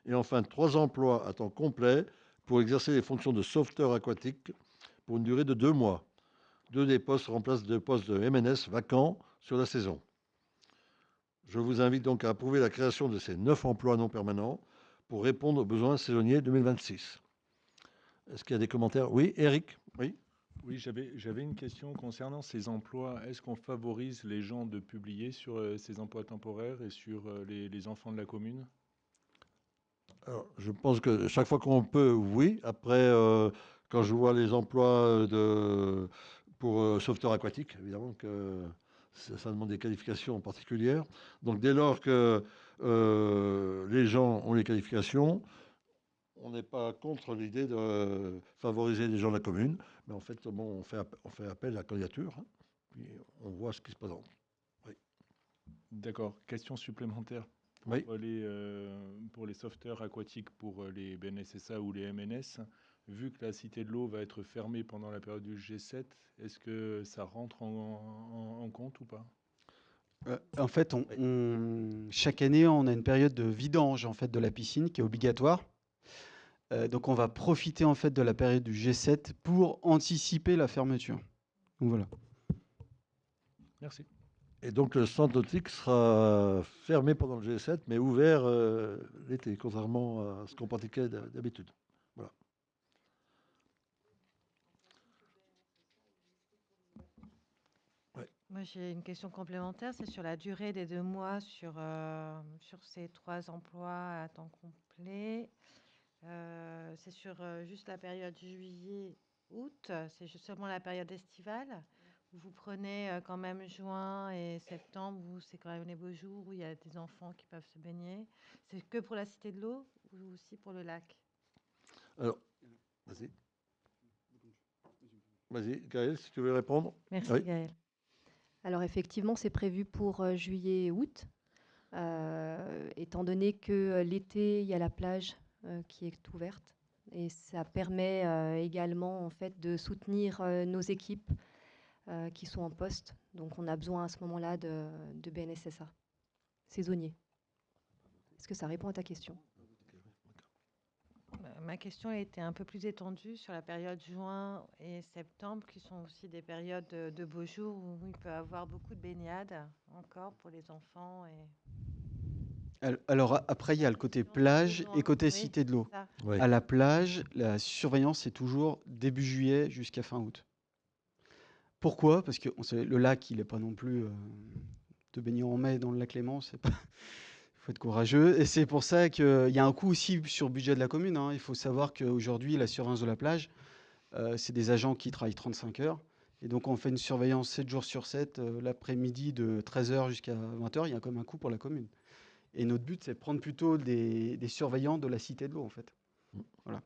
Et enfin, 3 emplois à temps complet pour exercer les fonctions de sauveteur aquatique pour une durée de 2 mois. 2 des postes remplacent 2 postes de MNS vacants sur la saison. Je vous invite donc à approuver la création de ces 9 emplois non permanents pour répondre aux besoins saisonniers 2026. Est-ce qu'il y a des commentaires? Oui, Eric? Oui. Oui, j'avais une question concernant ces emplois. Est-ce qu'on favorise les gens de publier sur ces emplois temporaires et sur les enfants de la commune? Alors, je pense que chaque fois qu'on peut, oui. Après, quand je vois les emplois pour sauveteur aquatique, évidemment que ça demande des qualifications particulières. Donc, dès lors que les gens ont les qualifications, on n'est pas contre l'idée de favoriser les gens de la commune. Mais en fait, bon, on fait appel à la candidature, hein, puis on voit ce qui se présente. Oui. D'accord. Question supplémentaire Oui. pour les sauveteurs aquatiques, pour les BNSSA ou les MNS. Vu que la Cité de l'eau va être fermée pendant la période du G7, est-ce que ça rentre en compte ou pas? En fait, chaque année, on a une période de vidange en fait, de la piscine qui est obligatoire. Donc, on va profiter en fait, de la période du G7 pour anticiper la fermeture. Donc, voilà. Merci. Et donc le centre nautique sera fermé pendant le G7, mais ouvert l'été, contrairement à ce qu'on pratiquait d'habitude. Voilà. Ouais. Moi, j'ai une question complémentaire, c'est sur la durée des 2 mois sur ces 3 emplois à temps complet. C'est sur juste la période juillet-août, c'est seulement la période estivale, où vous prenez quand même juin et septembre, où c'est quand même les beaux jours, où il y a des enfants qui peuvent se baigner. C'est que pour la Cité de l'eau ou aussi pour le lac? Alors, vas-y. Vas-y, Gaël, si tu veux répondre. Merci, Oui. Gaël. Alors effectivement, c'est prévu pour juillet et août. Étant donné que l'été, il y a la plage qui est ouverte. Et ça permet également en fait, de soutenir nos équipes qui sont en poste. Donc on a besoin à ce moment-là de BNSSA, saisonniers. Est-ce que ça répond à ta question? Ma question était un peu plus étendue sur la période juin et septembre, qui sont aussi des périodes de beaux jours où il peut y avoir beaucoup de baignades encore pour les enfants. Alors après, il y a le côté plage et côté Oui, Cité de l'eau. ça. Oui. À la plage, la surveillance est toujours début juillet jusqu'à fin août. Pourquoi? Parce que le lac, il n'est pas non plus de baigner en mai dans le lac Léman, c'est pas. Il faut être courageux. Et c'est pour ça qu'il y a un coût aussi sur le budget de la commune, hein. Il faut savoir qu'aujourd'hui, la surveillance de la plage, c'est des agents qui travaillent 35 heures. Et donc, on fait une surveillance 7 jours sur 7, l'après-midi de 13h jusqu'à 20h. Il y a quand même un coût pour la commune. Et notre but, c'est de prendre plutôt des surveillants de la Cité de l'eau, en fait. Voilà.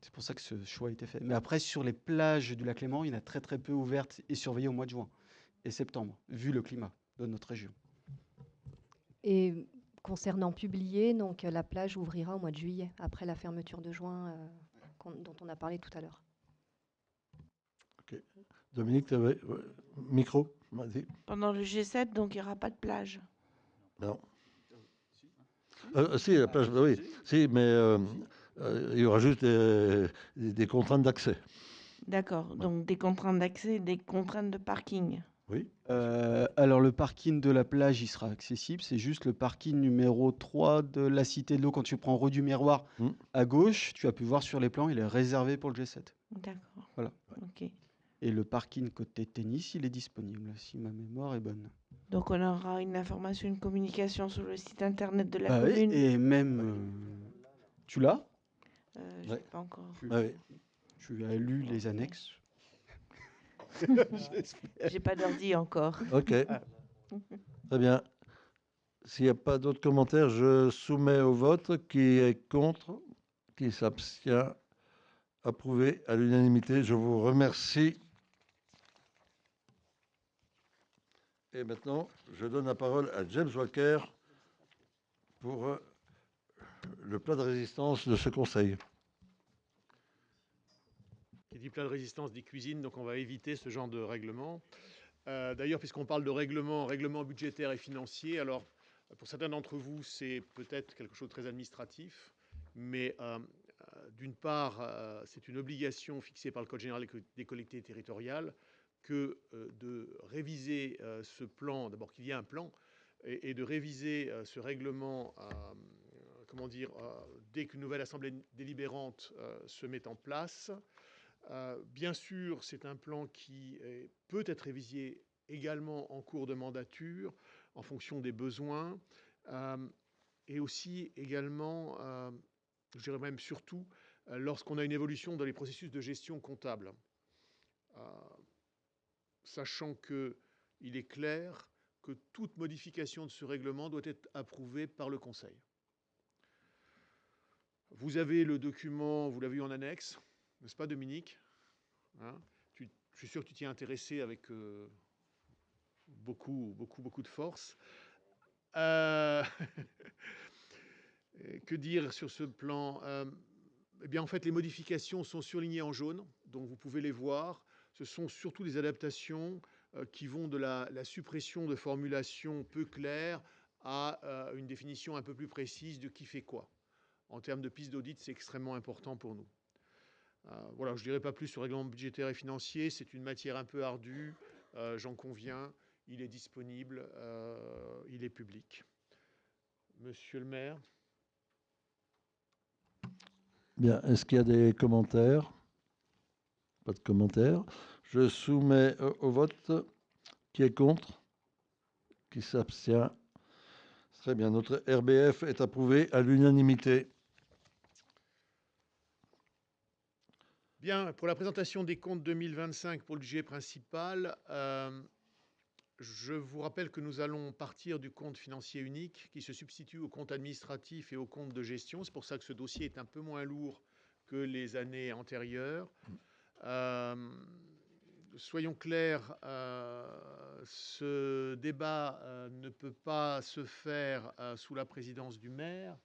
C'est pour ça que ce choix a été fait. Mais après, sur les plages du lac Léman, il y en a très très peu ouvertes et surveillées au mois de juin et septembre, vu le climat de notre région. Et concernant Publié, donc la plage ouvrira au mois de juillet, après la fermeture de juin dont on a parlé tout à l'heure. Ok. Dominique, tu avais micro. Vas-y. Pendant le G7, donc il n'y aura pas de plage. Non. Si, la plage, oui. Si, mais il y aura juste des contraintes d'accès. D'accord. Donc des contraintes d'accès, des contraintes de parking. Oui. Alors, le parking de la plage, il sera accessible. C'est juste le parking numéro 3 de la Cité de l'eau. Quand tu prends rue du Miroir à gauche, tu as pu voir sur les plans, il est réservé pour le G7. D'accord. Voilà. Ok. Et le parking côté tennis, il est disponible, si ma mémoire est bonne. Donc on aura une information, une communication sur le site internet de la Ah oui, commune. et même, tu l'as? Je Ouais. sais pas encore. Ah oui. Tu as lu les annexes? J'ai pas d'ordi encore. Ok. Très bien. S'il n'y a pas d'autres commentaires, je soumets au vote. Qui est contre? Qui s'abstient? Approuvé à l'unanimité. Je vous remercie. Et maintenant, je donne la parole à James Walker pour le plat de résistance de ce conseil. Qui dit plat de résistance dit cuisine, donc on va éviter ce genre de règlement. D'ailleurs, puisqu'on parle de règlement budgétaire et financier, alors pour certains d'entre vous, c'est peut-être quelque chose de très administratif, mais d'une part, c'est une obligation fixée par le Code général des collectivités territoriales que de réviser ce plan, d'abord qu'il y ait un plan, et de réviser ce règlement, dès qu'une nouvelle assemblée délibérante se met en place. Bien sûr, c'est un plan qui peut être révisé également en cours de mandature, en fonction des besoins, et aussi également je dirais même surtout, lorsqu'on a une évolution dans les processus de gestion comptable. Sachant qu'il est clair que toute modification de ce règlement doit être approuvée par le Conseil. Vous avez le document, vous l'avez eu en annexe, n'est-ce pas Dominique, hein? Je suis sûr que tu t'y es intéressé avec beaucoup de force. Que dire sur ce plan? Eh bien, en fait, les modifications sont surlignées en jaune, donc vous pouvez les voir. Ce sont surtout des adaptations qui vont de la suppression de formulations peu claires à une définition un peu plus précise de qui fait quoi. En termes de piste d'audit, c'est extrêmement important pour nous. Voilà, je ne dirai pas plus sur le règlement budgétaire et financier. C'est une matière un peu ardue, j'en conviens. Il est disponible, il est public. Monsieur le maire. Bien, est-ce qu'il y a des commentaires? Pas de commentaires. Je soumets au vote. Qui est contre? Qui s'abstient? Très bien, notre RBF est approuvé à l'unanimité. Bien, pour la présentation des comptes 2025 pour le budget principal, je vous rappelle que nous allons partir du compte financier unique qui se substitue au compte administratif et au compte de gestion. C'est pour ça que ce dossier est un peu moins lourd que les années antérieures. Soyons clairs, ce débat ne peut pas se faire sous la présidence du maire.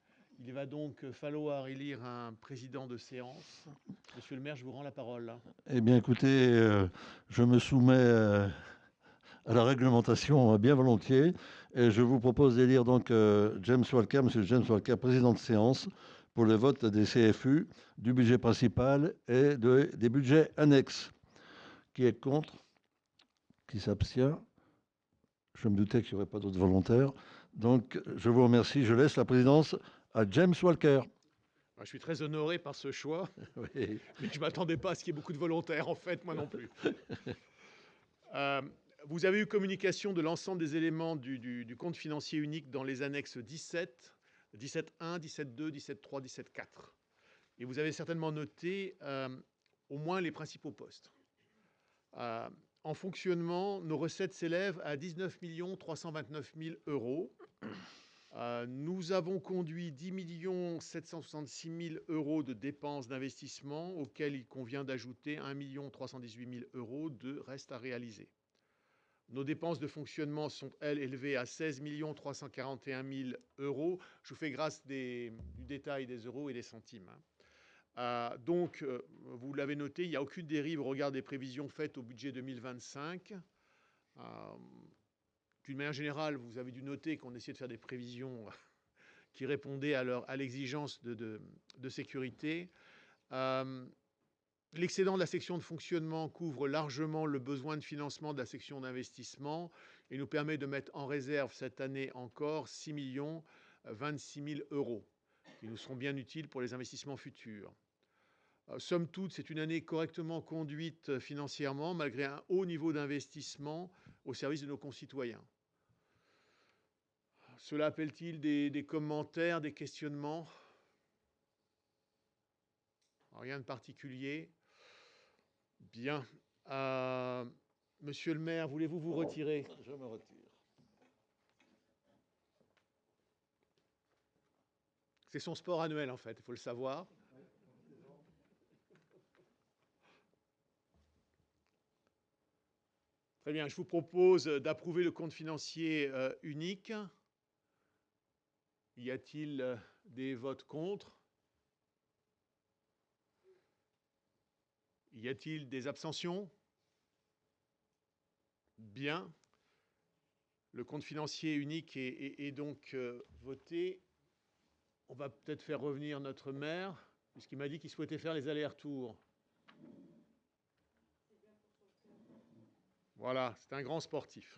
Il va donc falloir élire un président de séance. Monsieur le maire, je vous rends la parole. Eh bien, écoutez, je me soumets à la réglementation bien volontiers et je vous propose d'élire donc James Walker, monsieur James Walker, président de séance, pour le vote des CFU, du budget principal et des budgets annexes. Qui est contre? Qui s'abstient? Je me doutais qu'il n'y aurait pas d'autres volontaires. Donc, je vous remercie. Je laisse la présidence à James Walker. Je suis très honoré par ce choix, Oui. mais je ne m'attendais pas à ce qu'il y ait beaucoup de volontaires, en fait, moi non plus. Vous avez eu communication de l'ensemble des éléments du compte financier unique dans les annexes 17, 17.1, 17.2, 17.3, 17.4. Et vous avez certainement noté au moins les principaux postes. En fonctionnement, nos recettes s'élèvent à 19 329 000 euros. Nous avons conduit 10 766 000 euros de dépenses d'investissement, auxquelles il convient d'ajouter 1 318 000 euros de reste à réaliser. Nos dépenses de fonctionnement sont, elles, élevées à 16 341 000 euros. Je vous fais grâce du détail des euros et des centimes. Donc, vous l'avez noté, il n'y a aucune dérive au regard des prévisions faites au budget 2025. D'une manière générale, vous avez dû noter qu'on essayait de faire des prévisions qui répondaient à l'exigence de sécurité. L'excédent de la section de fonctionnement couvre largement le besoin de financement de la section d'investissement et nous permet de mettre en réserve cette année encore 6 026 000 euros qui nous seront bien utiles pour les investissements futurs. Somme toute, c'est une année correctement conduite financièrement malgré un haut niveau d'investissement au service de nos concitoyens. Cela appelle-t-il des commentaires, des questionnements? Rien de particulier. Bien. Monsieur le maire, voulez-vous vous retirer? Je me retire. C'est son sport annuel, en fait, il faut le savoir. Très bien, je vous propose d'approuver le compte financier unique. Y a-t-il des votes contre? Y a-t-il des abstentions? Bien. Le compte financier unique est donc voté. On va peut-être faire revenir notre maire, puisqu'il m'a dit qu'il souhaitait faire les allers-retours. Voilà, c'est un grand sportif.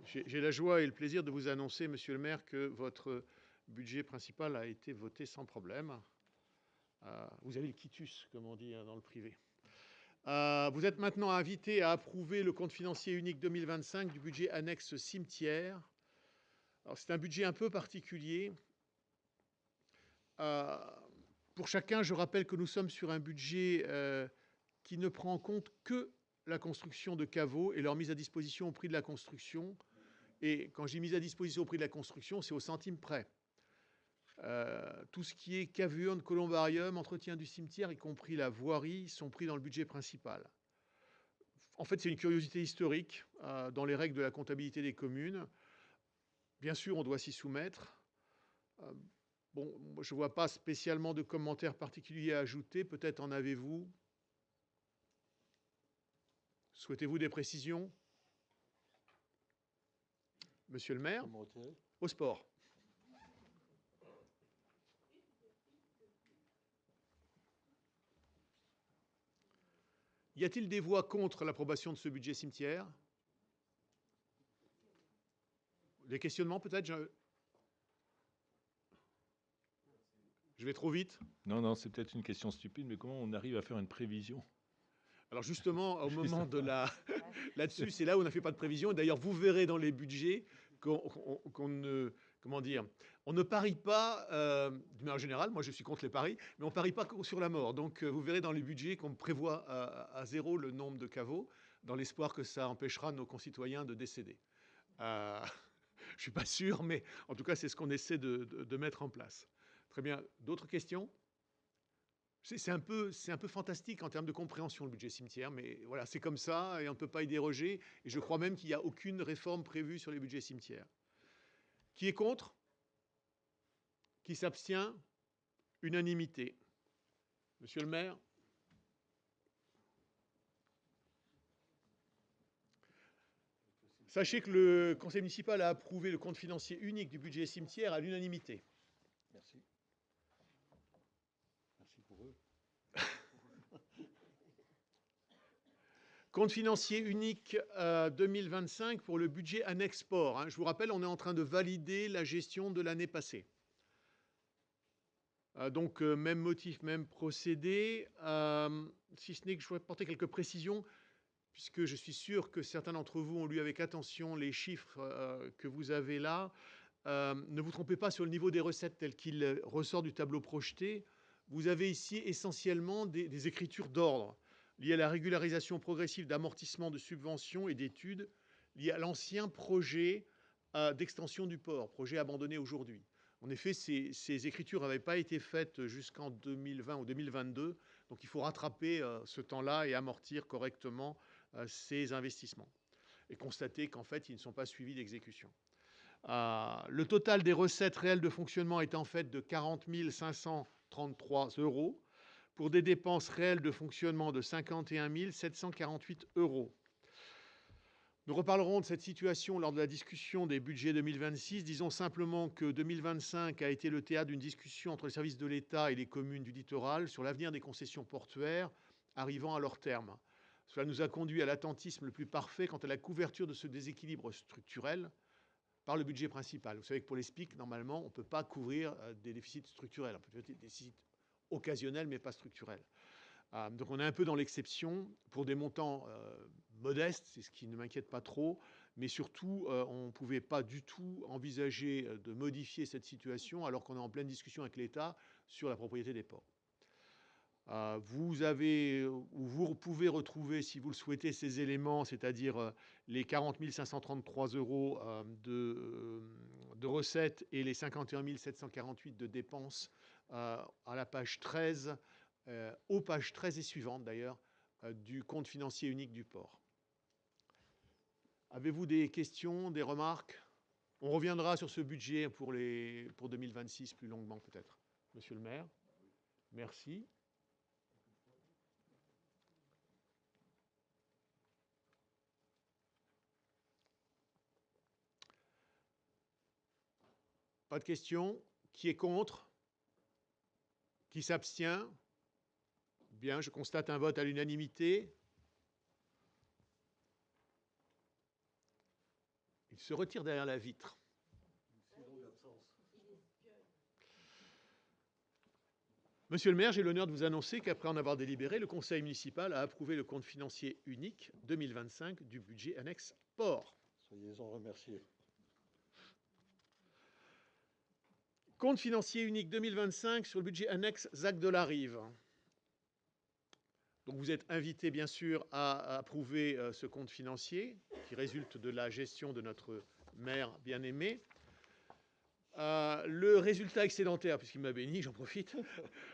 J'ai la joie et le plaisir de vous annoncer, monsieur le maire, que votre budget principal a été voté sans problème. Vous avez le quitus, comme on dit dans le privé. Vous êtes maintenant invité à approuver le compte financier unique 2025 du budget annexe cimetière. Alors, c'est un budget un peu particulier. Pour chacun, je rappelle que nous sommes sur un budget qui ne prend en compte que la construction de caveaux et leur mise à disposition au prix de la construction. Et quand je dis mise à disposition au prix de la construction, c'est au centime près. Tout ce qui est caverne, columbarium, entretien du cimetière, y compris la voirie, sont pris dans le budget principal. En fait, c'est une curiosité historique dans les règles de la comptabilité des communes. Bien sûr, on doit s'y soumettre. Bon, je ne vois pas spécialement de commentaires particuliers à ajouter. Peut-être en avez-vous? Souhaitez-vous des précisions? Monsieur le maire? Au sport. Y a-t-il des voix contre l'approbation de ce budget cimetière? Des questionnements peut-être? Je vais trop vite? Non, non, c'est peut-être une question stupide, mais comment on arrive à faire une prévision? Alors justement, au moment de la... Là-dessus, c'est là où on n'a fait pas de prévision. D'ailleurs, vous verrez dans les budgets qu'on ne... Comment dire? On ne parie pas, d'une manière générale, moi je suis contre les paris, mais on ne parie pas sur la mort. Donc vous verrez dans les budgets qu'on prévoit à zéro le nombre de caveaux, dans l'espoir que ça empêchera nos concitoyens de décéder. Je ne suis pas sûr, mais en tout cas, c'est ce qu'on essaie de mettre en place. Très bien. D'autres questions? C'est un peu fantastique en termes de compréhension, le budget cimetière, mais voilà, c'est comme ça et on ne peut pas y déroger. Et je crois même qu'il n'y a aucune réforme prévue sur les budgets cimetières. Qui est contre? Qui s'abstient? Unanimité. Monsieur le maire? Sachez que le conseil municipal a approuvé le compte financier unique du budget cimetière à l'unanimité. Merci. Merci pour eux. Compte financier unique 2025 pour le budget annexe sport. Je vous rappelle, on est en train de valider la gestion de l'année passée. Donc, même motif, même procédé. Si ce n'est que je voudrais apporter quelques précisions, puisque je suis sûr que certains d'entre vous ont lu avec attention les chiffres que vous avez là. Ne vous trompez pas sur le niveau des recettes tel qu'il ressort du tableau projeté. Vous avez ici essentiellement des écritures d'ordre liées à la régularisation progressive d'amortissement de subventions et d'études liées à l'ancien projet d'extension du port, projet abandonné aujourd'hui. En effet, ces écritures n'avaient pas été faites jusqu'en 2020 ou 2022, donc il faut rattraper ce temps-là et amortir correctement ces investissements et constater qu'en fait, ils ne sont pas suivis d'exécution. Le total des recettes réelles de fonctionnement est en fait de 40 533 € pour des dépenses réelles de fonctionnement de 51 748 €. Nous reparlerons de cette situation lors de la discussion des budgets 2026. Disons simplement que 2025 a été le théâtre d'une discussion entre les services de l'État et les communes du littoral sur l'avenir des concessions portuaires arrivant à leur terme. Cela nous a conduit à l'attentisme le plus parfait quant à la couverture de ce déséquilibre structurel par le budget principal. Vous savez que pour les SPIC, normalement, on ne peut pas couvrir des déficits structurels. On peut faire des déficits occasionnels, mais pas structurels. Donc on est un peu dans l'exception pour des montants modestes, c'est ce qui ne m'inquiète pas trop, mais surtout, on ne pouvait pas du tout envisager de modifier cette situation alors qu'on est en pleine discussion avec l'État sur la propriété des ports. Vous pouvez retrouver, si vous le souhaitez, ces éléments, c'est-à-dire les 40 533 € de recettes et les 51 748 de dépenses à la page 13, aux pages 13 et suivantes d'ailleurs, du compte financier unique du port. Avez-vous des questions, des remarques? On reviendra sur ce budget pour 2026 plus longuement peut-être. Monsieur le maire, merci. Pas de questions? Qui est contre? Qui s'abstient? Bien, je constate un vote à l'unanimité. Il se retire derrière la vitre. Monsieur le maire, j'ai l'honneur de vous annoncer qu'après en avoir délibéré, le conseil municipal a approuvé le compte financier unique 2025 du budget annexe port. Soyez-en remerciés. Compte financier unique 2025 sur le budget annexe ZAC de la Rive. Donc vous êtes invité bien sûr à approuver ce compte financier qui résulte de la gestion de notre maire bien-aimé. Le résultat excédentaire, puisqu'il m'a béni, j'en profite,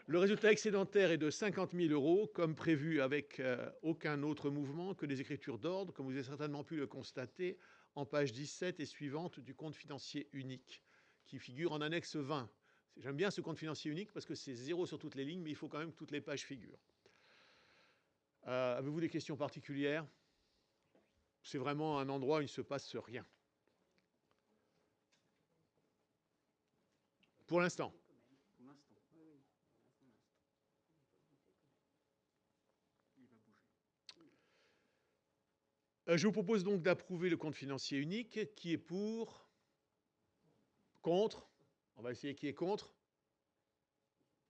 le résultat excédentaire est de 50 000 €, comme prévu avec aucun autre mouvement que les écritures d'ordre, comme vous avez certainement pu le constater en page 17 et suivante du compte financier unique, qui figure en annexe 20. J'aime bien ce compte financier unique parce que c'est 0 sur toutes les lignes, mais il faut quand même que toutes les pages figurent. Avez-vous des questions particulières? C'est vraiment un endroit où il ne se passe rien. Pour l'instant. Je vous propose donc d'approuver le compte financier unique. Qui est pour? Contre? On va essayer qui est contre.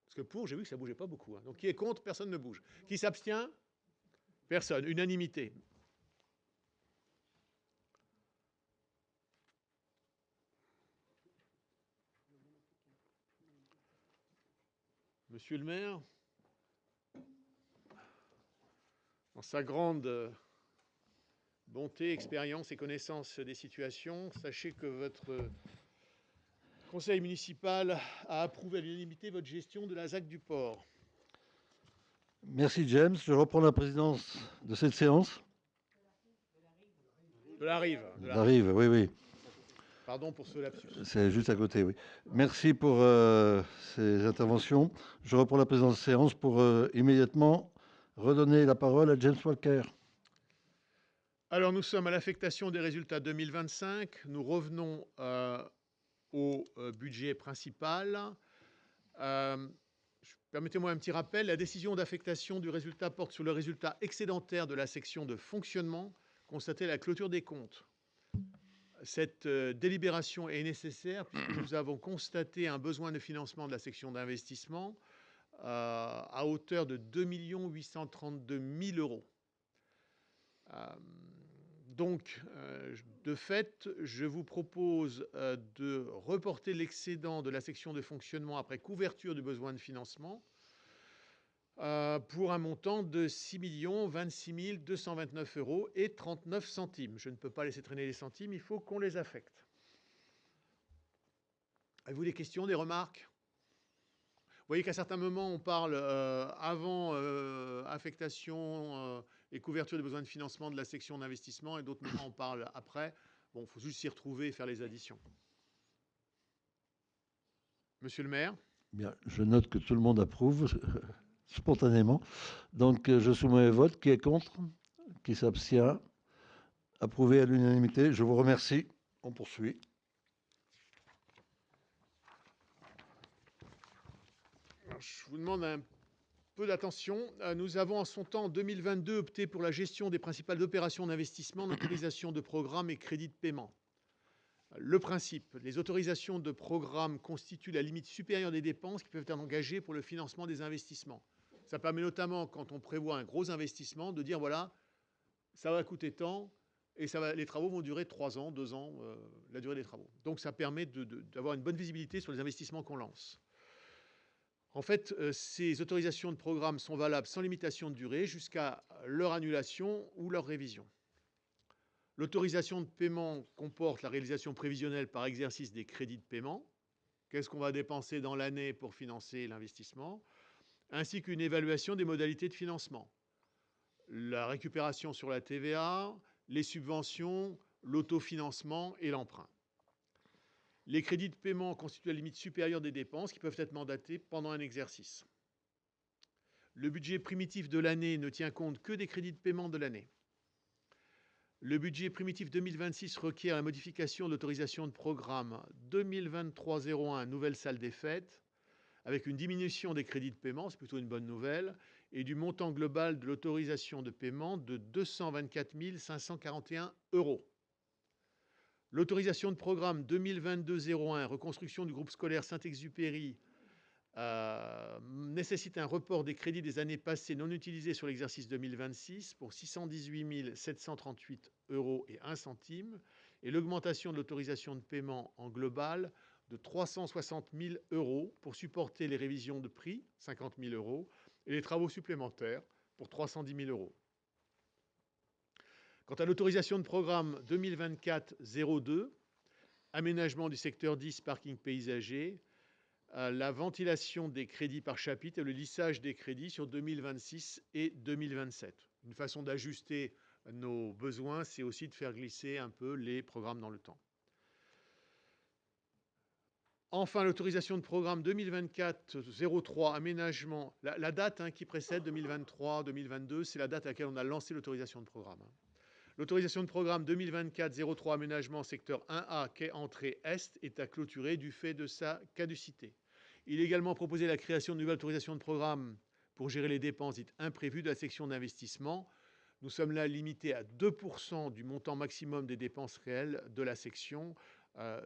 Parce que pour, j'ai vu que ça ne bougeait pas beaucoup. Hein. Donc qui est contre? Personne ne bouge. Qui s'abstient? Personne. Unanimité. Monsieur le maire, dans sa grande bonté, expérience et connaissance des situations, sachez que votre conseil municipal a approuvé à l'unanimité votre gestion de la ZAC du port. Merci James. Je reprends la présidence de cette séance. De la Rive. De la Rive, oui, oui. Pardon pour ce lapsus. C'est juste à côté, oui. Merci pour ces interventions. Je reprends la présidence de séance pour immédiatement redonner la parole à James Walker. Alors, nous sommes à l'affectation des résultats 2025. Nous revenons au budget principal. Permettez-moi un petit rappel. La décision d'affectation du résultat porte sur le résultat excédentaire de la section de fonctionnement constaté à la clôture des comptes. Cette délibération est nécessaire puisque nous avons constaté un besoin de financement de la section d'investissement à hauteur de 2 832 000 €. Donc, de fait, je vous propose de reporter l'excédent de la section de fonctionnement après couverture du besoin de financement pour un montant de 6 026 229 € et 39 centimes. Je ne peux pas laisser traîner les centimes, il faut qu'on les affecte. Avez-vous des questions, des remarques? Vous voyez qu'à certains moments, on parle avant affectation et couverture des besoins de financement de la section d'investissement, et d'autres moments, on parle après. Bon, il faut juste s'y retrouver et faire les additions. Monsieur le maire? Bien, je note que tout le monde approuve spontanément. Donc, je soumets au vote. Qui est contre? Qui s'abstient? Approuvé à l'unanimité. Je vous remercie. On poursuit. Je vous demande un peu d'attention. Nous avons en son temps, en 2022, opté pour la gestion des principales opérations d'investissement, d'autorisation de programme et crédit de paiement. Le principe, les autorisations de programme constituent la limite supérieure des dépenses qui peuvent être engagées pour le financement des investissements. Ça permet notamment, quand on prévoit un gros investissement, de dire, voilà, ça va coûter tant, et les travaux vont durer 3 ans, 2 ans, la durée des travaux. Donc ça permet d'avoir une bonne visibilité sur les investissements qu'on lance. En fait, ces autorisations de programme sont valables sans limitation de durée jusqu'à leur annulation ou leur révision. L'autorisation de paiement comporte la réalisation prévisionnelle par exercice des crédits de paiement. Qu'est-ce qu'on va dépenser dans l'année pour financer l'investissement? Ainsi qu'une évaluation des modalités de financement. La récupération sur la TVA, les subventions, l'autofinancement et l'emprunt. Les crédits de paiement constituent la limite supérieure des dépenses qui peuvent être mandatées pendant un exercice. Le budget primitif de l'année ne tient compte que des crédits de paiement de l'année. Le budget primitif 2026 requiert la modification de l'autorisation de programme 2023-01, nouvelle salle des fêtes, avec une diminution des crédits de paiement, c'est plutôt une bonne nouvelle, et du montant global de l'autorisation de paiement de 224 541 €. L'autorisation de programme 2022-01, reconstruction du groupe scolaire Saint-Exupéry, nécessite un report des crédits des années passées non utilisés sur l'exercice 2026 pour 618 738 € et 1 centime, et l'augmentation de l'autorisation de paiement en global de 360 000 € pour supporter les révisions de prix, 50 000 €, et les travaux supplémentaires pour 310 000 €. Quant à l'autorisation de programme 2024-02, aménagement du secteur 10, parking paysager, la ventilation des crédits par chapitre et le lissage des crédits sur 2026 et 2027. Une façon d'ajuster nos besoins, c'est aussi de faire glisser un peu les programmes dans le temps. Enfin, l'autorisation de programme 2024-03, aménagement, la date qui précède 2023-2022, c'est la date à laquelle on a lancé l'autorisation de programme. L'autorisation de programme 2024-03, aménagement secteur 1A, quai entrée Est, est à clôturer du fait de sa caducité. Il est également proposé la création de nouvelles autorisations de programme pour gérer les dépenses dites imprévues de la section d'investissement. Nous sommes là limités à 2% du montant maximum des dépenses réelles de la section.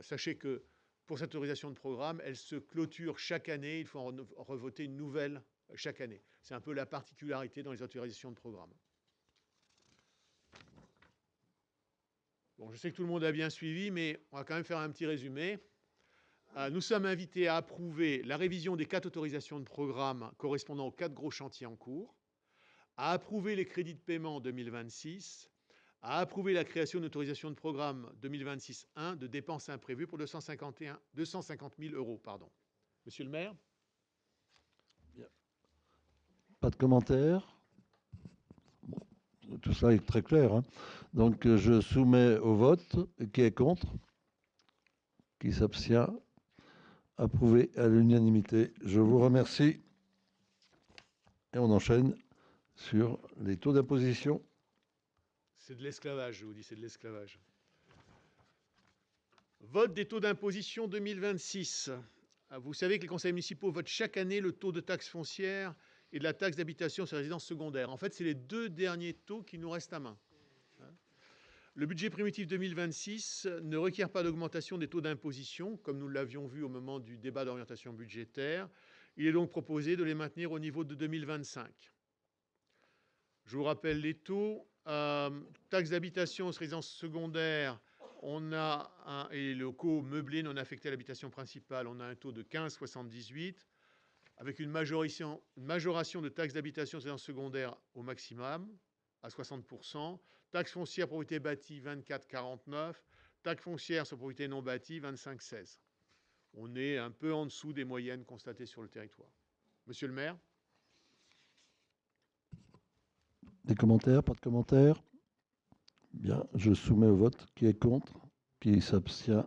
Sachez que pour cette autorisation de programme, elle se clôture chaque année. Il faut en revoter une nouvelle chaque année. C'est un peu la particularité dans les autorisations de programme. Bon, je sais que tout le monde a bien suivi, mais on va quand même faire un petit résumé. Nous sommes invités à approuver la révision des 4 autorisations de programme correspondant aux 4 gros chantiers en cours, à approuver les crédits de paiement 2026, à approuver la création d'une autorisation de programme 2026-1 de dépenses imprévues pour 250 000 €. Monsieur le maire. Bien. Pas de commentaires. Tout ça est très clair. Donc, je soumets au vote. Qui est contre? Qui s'abstient? Approuvé à l'unanimité. Je vous remercie. Et on enchaîne sur les taux d'imposition. C'est de l'esclavage, je vous dis, c'est de l'esclavage. Vote des taux d'imposition 2026. Vous savez que les conseils municipaux votent chaque année le taux de taxe foncière et de la taxe d'habitation sur les résidences secondaires. En fait, c'est les 2 derniers taux qui nous restent à main. Le budget primitif 2026 ne requiert pas d'augmentation des taux d'imposition, comme nous l'avions vu au moment du débat d'orientation budgétaire. Il est donc proposé de les maintenir au niveau de 2025. Je vous rappelle les taux. Taxe d'habitation sur résidence secondaire, on a et les locaux meublés non affectés à l'habitation principale, on a un taux de 15,78 avec une majoration de taxe d'habitation sur résidence secondaire au maximum à 60%, taxe foncière propriété bâtie 24,49, taxe foncière sur propriété non bâtie 25,16. On est un peu en dessous des moyennes constatées sur le territoire. Monsieur le maire. Des commentaires? Pas de commentaires? Bien, je soumets au vote. Qui est contre? Qui s'abstient?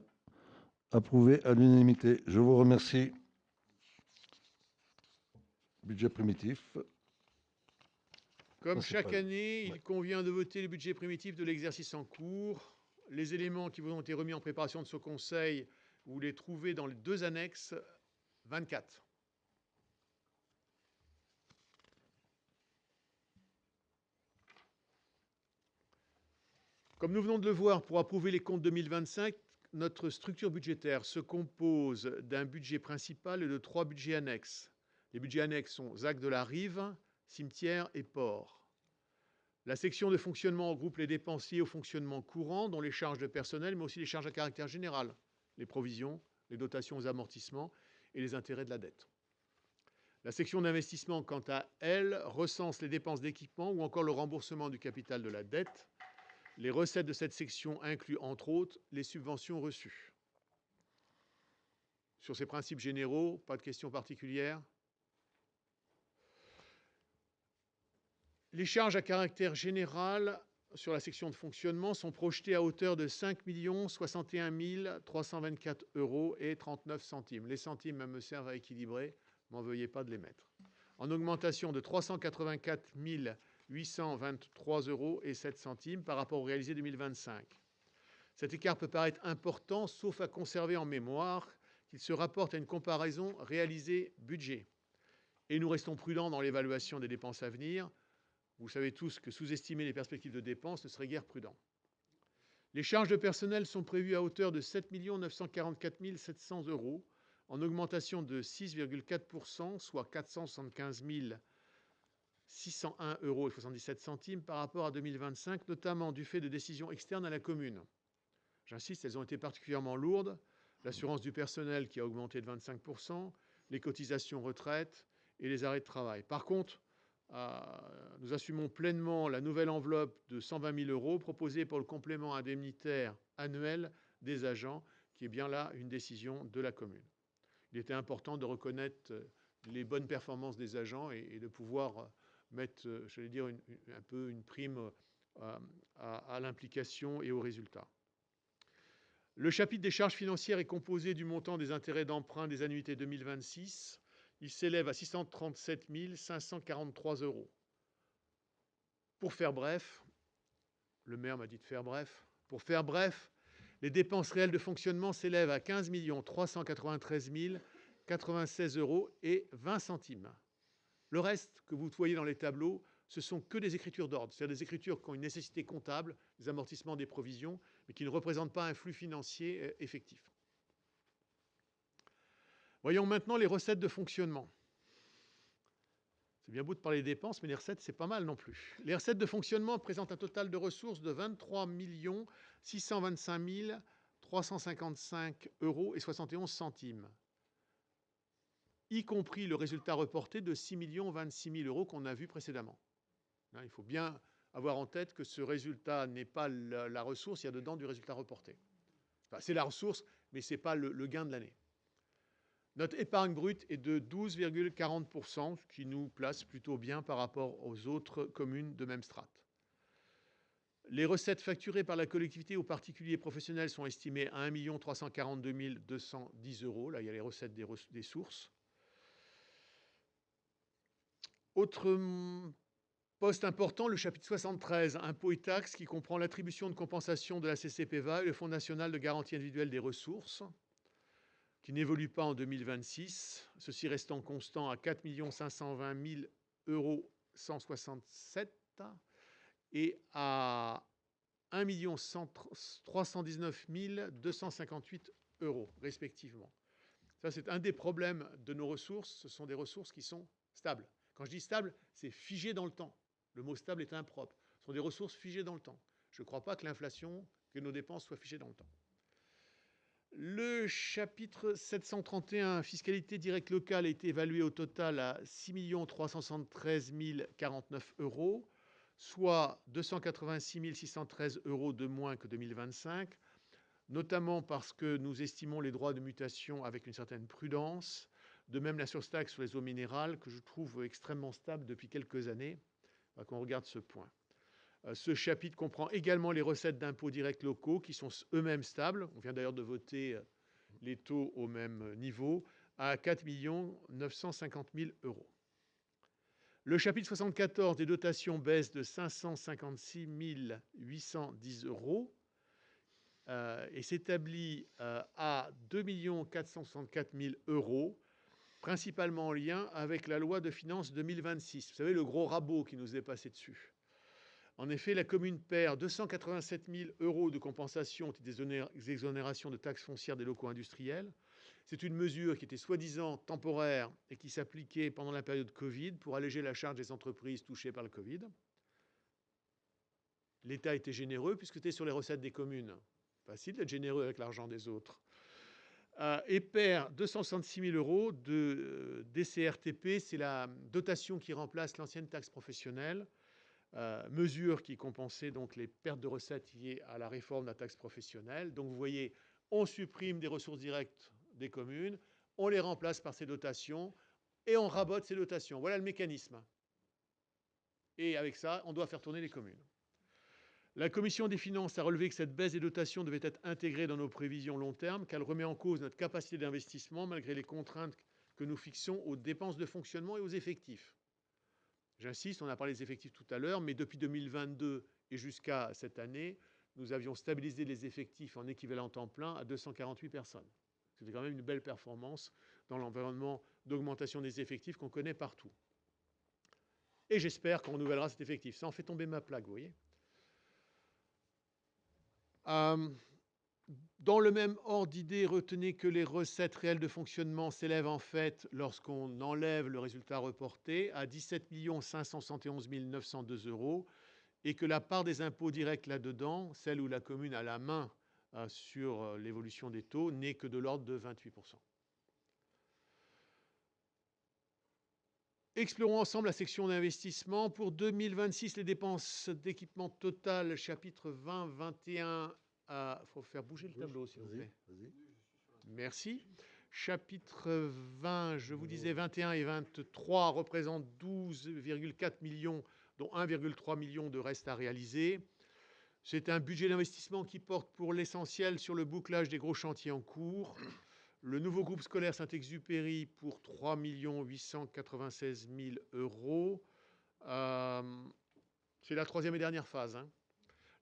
Approuvé à l'unanimité. Je vous remercie. Budget primitif. Comme chaque année, il convient de voter le budget primitif de l'exercice en cours. Les éléments qui vous ont été remis en préparation de ce conseil, vous les trouvez dans les 2 annexes 24. Comme nous venons de le voir, pour approuver les comptes 2025, notre structure budgétaire se compose d'un budget principal et de 3 budgets annexes. Les budgets annexes sont ZAC de la Rive, cimetière et port. La section de fonctionnement regroupe les dépenses liées au fonctionnement courant, dont les charges de personnel, mais aussi les charges à caractère général, les provisions, les dotations aux amortissements et les intérêts de la dette. La section d'investissement, quant à elle, recense les dépenses d'équipement ou encore le remboursement du capital de la dette. Les recettes de cette section incluent, entre autres, les subventions reçues. Sur ces principes généraux, pas de questions particulières? Les charges à caractère général sur la section de fonctionnement sont projetées à hauteur de 5 061 324 € et 39 centimes. Les centimes me servent à équilibrer, m'en veuillez pas de les mettre. En augmentation de 384 823 € et 7 centimes par rapport au réalisé 2025. Cet écart peut paraître important, sauf à conserver en mémoire qu'il se rapporte à une comparaison réalisée budget. Et nous restons prudents dans l'évaluation des dépenses à venir. Vous savez tous que sous-estimer les perspectives de dépenses ne serait guère prudent. Les charges de personnel sont prévues à hauteur de 7 944 700 €, en augmentation de 6,4%, soit 475 601 € et 77 centimes par rapport à 2025, notamment du fait de décisions externes à la commune. J'insiste, elles ont été particulièrement lourdes, l'assurance du personnel qui a augmenté de 25%, les cotisations retraite et les arrêts de travail. Par contre, nous assumons pleinement la nouvelle enveloppe de 120 000 € proposée pour le complément indemnitaire annuel des agents, qui est bien là une décision de la commune. Il était important de reconnaître les bonnes performances des agents et de pouvoir mettre, j'allais dire, un peu une prime à l'implication et aux résultats. Le chapitre des charges financières est composé du montant des intérêts d'emprunt des annuités 2026. Il s'élève à 637 543 €. Pour faire bref, le maire m'a dit de faire bref. Pour faire bref, les dépenses réelles de fonctionnement s'élèvent à 15 393 096 € et 20 centimes. Le reste que vous voyez dans les tableaux, ce sont que des écritures d'ordre, c'est-à-dire des écritures qui ont une nécessité comptable, des amortissements des provisions, mais qui ne représentent pas un flux financier effectif. Voyons maintenant les recettes de fonctionnement. C'est bien beau de parler des dépenses, mais les recettes, c'est pas mal non plus. Les recettes de fonctionnement présentent un total de ressources de 23 625 355 € et 71 centimes, y compris le résultat reporté de 6 026 000 € qu'on a vu précédemment. Il faut bien avoir en tête que ce résultat n'est pas la ressource, il y a dedans du résultat reporté. Enfin, c'est la ressource, mais ce n'est pas le gain de l'année. Notre épargne brute est de 12,40%, ce qui nous place plutôt bien par rapport aux autres communes de même strate. Les recettes facturées par la collectivité aux particuliers professionnels sont estimées à 1 342 210 €. Là, il y a les recettes des sources. Autre poste important, le chapitre 73, impôts et taxes, qui comprend l'attribution de compensation de la CCPVA et le Fonds national de garantie individuelle des ressources, qui n'évolue pas en 2026, ceci restant constant à 4 520 167 € et à 1 319 258 € respectivement. Ça, c'est un des problèmes de nos ressources, ce sont des ressources qui sont stables. Quand je dis stable, c'est figé dans le temps. Le mot stable est impropre. Ce sont des ressources figées dans le temps. Je ne crois pas que l'inflation, que nos dépenses soient figées dans le temps. Le chapitre 731, fiscalité directe locale, a été évalué au total à 6 373 049 €, soit 286 613 € de moins que 2025, notamment parce que nous estimons les droits de mutation avec une certaine prudence. De même, la surtaxe sur les eaux minérales, que je trouve extrêmement stable depuis quelques années, qu'on regarde ce point. Ce chapitre comprend également les recettes d'impôts directs locaux qui sont eux-mêmes stables. On vient d'ailleurs de voter les taux au même niveau, à 4 950 000 €. Le chapitre 74 des dotations baisse de 556 810 € et s'établit à 2 464 000 €, principalement en lien avec la loi de finances 2026. Vous savez, le gros rabot qui nous est passé dessus. En effet, la commune perd 287 000 € de compensation et des exonérations de taxes foncières des locaux industriels. C'est une mesure qui était soi-disant temporaire et qui s'appliquait pendant la période Covid pour alléger la charge des entreprises touchées par le Covid. L'État était généreux puisque c'était sur les recettes des communes. Facile d'être généreux avec l'argent des autres. Et perd 266 000 € de DCRTP, c'est la dotation qui remplace l'ancienne taxe professionnelle. Mesure qui compensait donc les pertes de recettes liées à la réforme de la taxe professionnelle. Donc vous voyez, on supprime des ressources directes des communes, on les remplace par ces dotations et on rabote ces dotations. Voilà le mécanisme. Et avec ça, on doit faire tourner les communes. La commission des finances a relevé que cette baisse des dotations devait être intégrée dans nos prévisions long terme, qu'elle remet en cause notre capacité d'investissement malgré les contraintes que nous fixons aux dépenses de fonctionnement et aux effectifs. J'insiste, on a parlé des effectifs tout à l'heure, mais depuis 2022 et jusqu'à cette année, nous avions stabilisé les effectifs en équivalent temps plein à 248 personnes. C'était quand même une belle performance dans l'environnement d'augmentation des effectifs qu'on connaît partout. Et j'espère qu'on renouvellera cet effectif. Ça en fait tomber ma plaque, vous voyez. Dans le même ordre d'idée, retenez que les recettes réelles de fonctionnement s'élèvent en fait, lorsqu'on enlève le résultat reporté, à 17 571 902 € et que la part des impôts directs là-dedans, celle où la commune a la main sur l'évolution des taux n'est que de l'ordre de 28%. Explorons ensemble la section d'investissement. Pour 2026, les dépenses d'équipement total, chapitre 20, 21. Il faut faire bouger le tableau, s'il vous plaît. Merci. Chapitre 20, je vous disais 21 et 23 représentent 12,4 millions, dont 1,3 million de reste à réaliser. C'est un budget d'investissement qui porte pour l'essentiel sur le bouclage des gros chantiers en cours. Le nouveau groupe scolaire Saint-Exupéry pour 3 896 000 euros. C'est la troisième et dernière phase.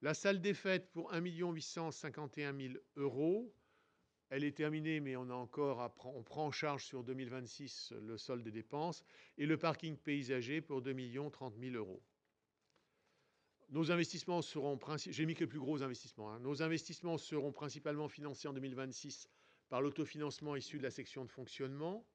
La salle des fêtes pour 1 851 000 euros. Elle est terminée, mais on prend en charge sur 2026 le solde des dépenses. Et le parking paysager pour 2 030 000 euros. Nos investissements seront j'ai mis que les plus gros investissements. Nos investissements seront principalement financés en 2026 par l'autofinancement issu de la section de fonctionnement,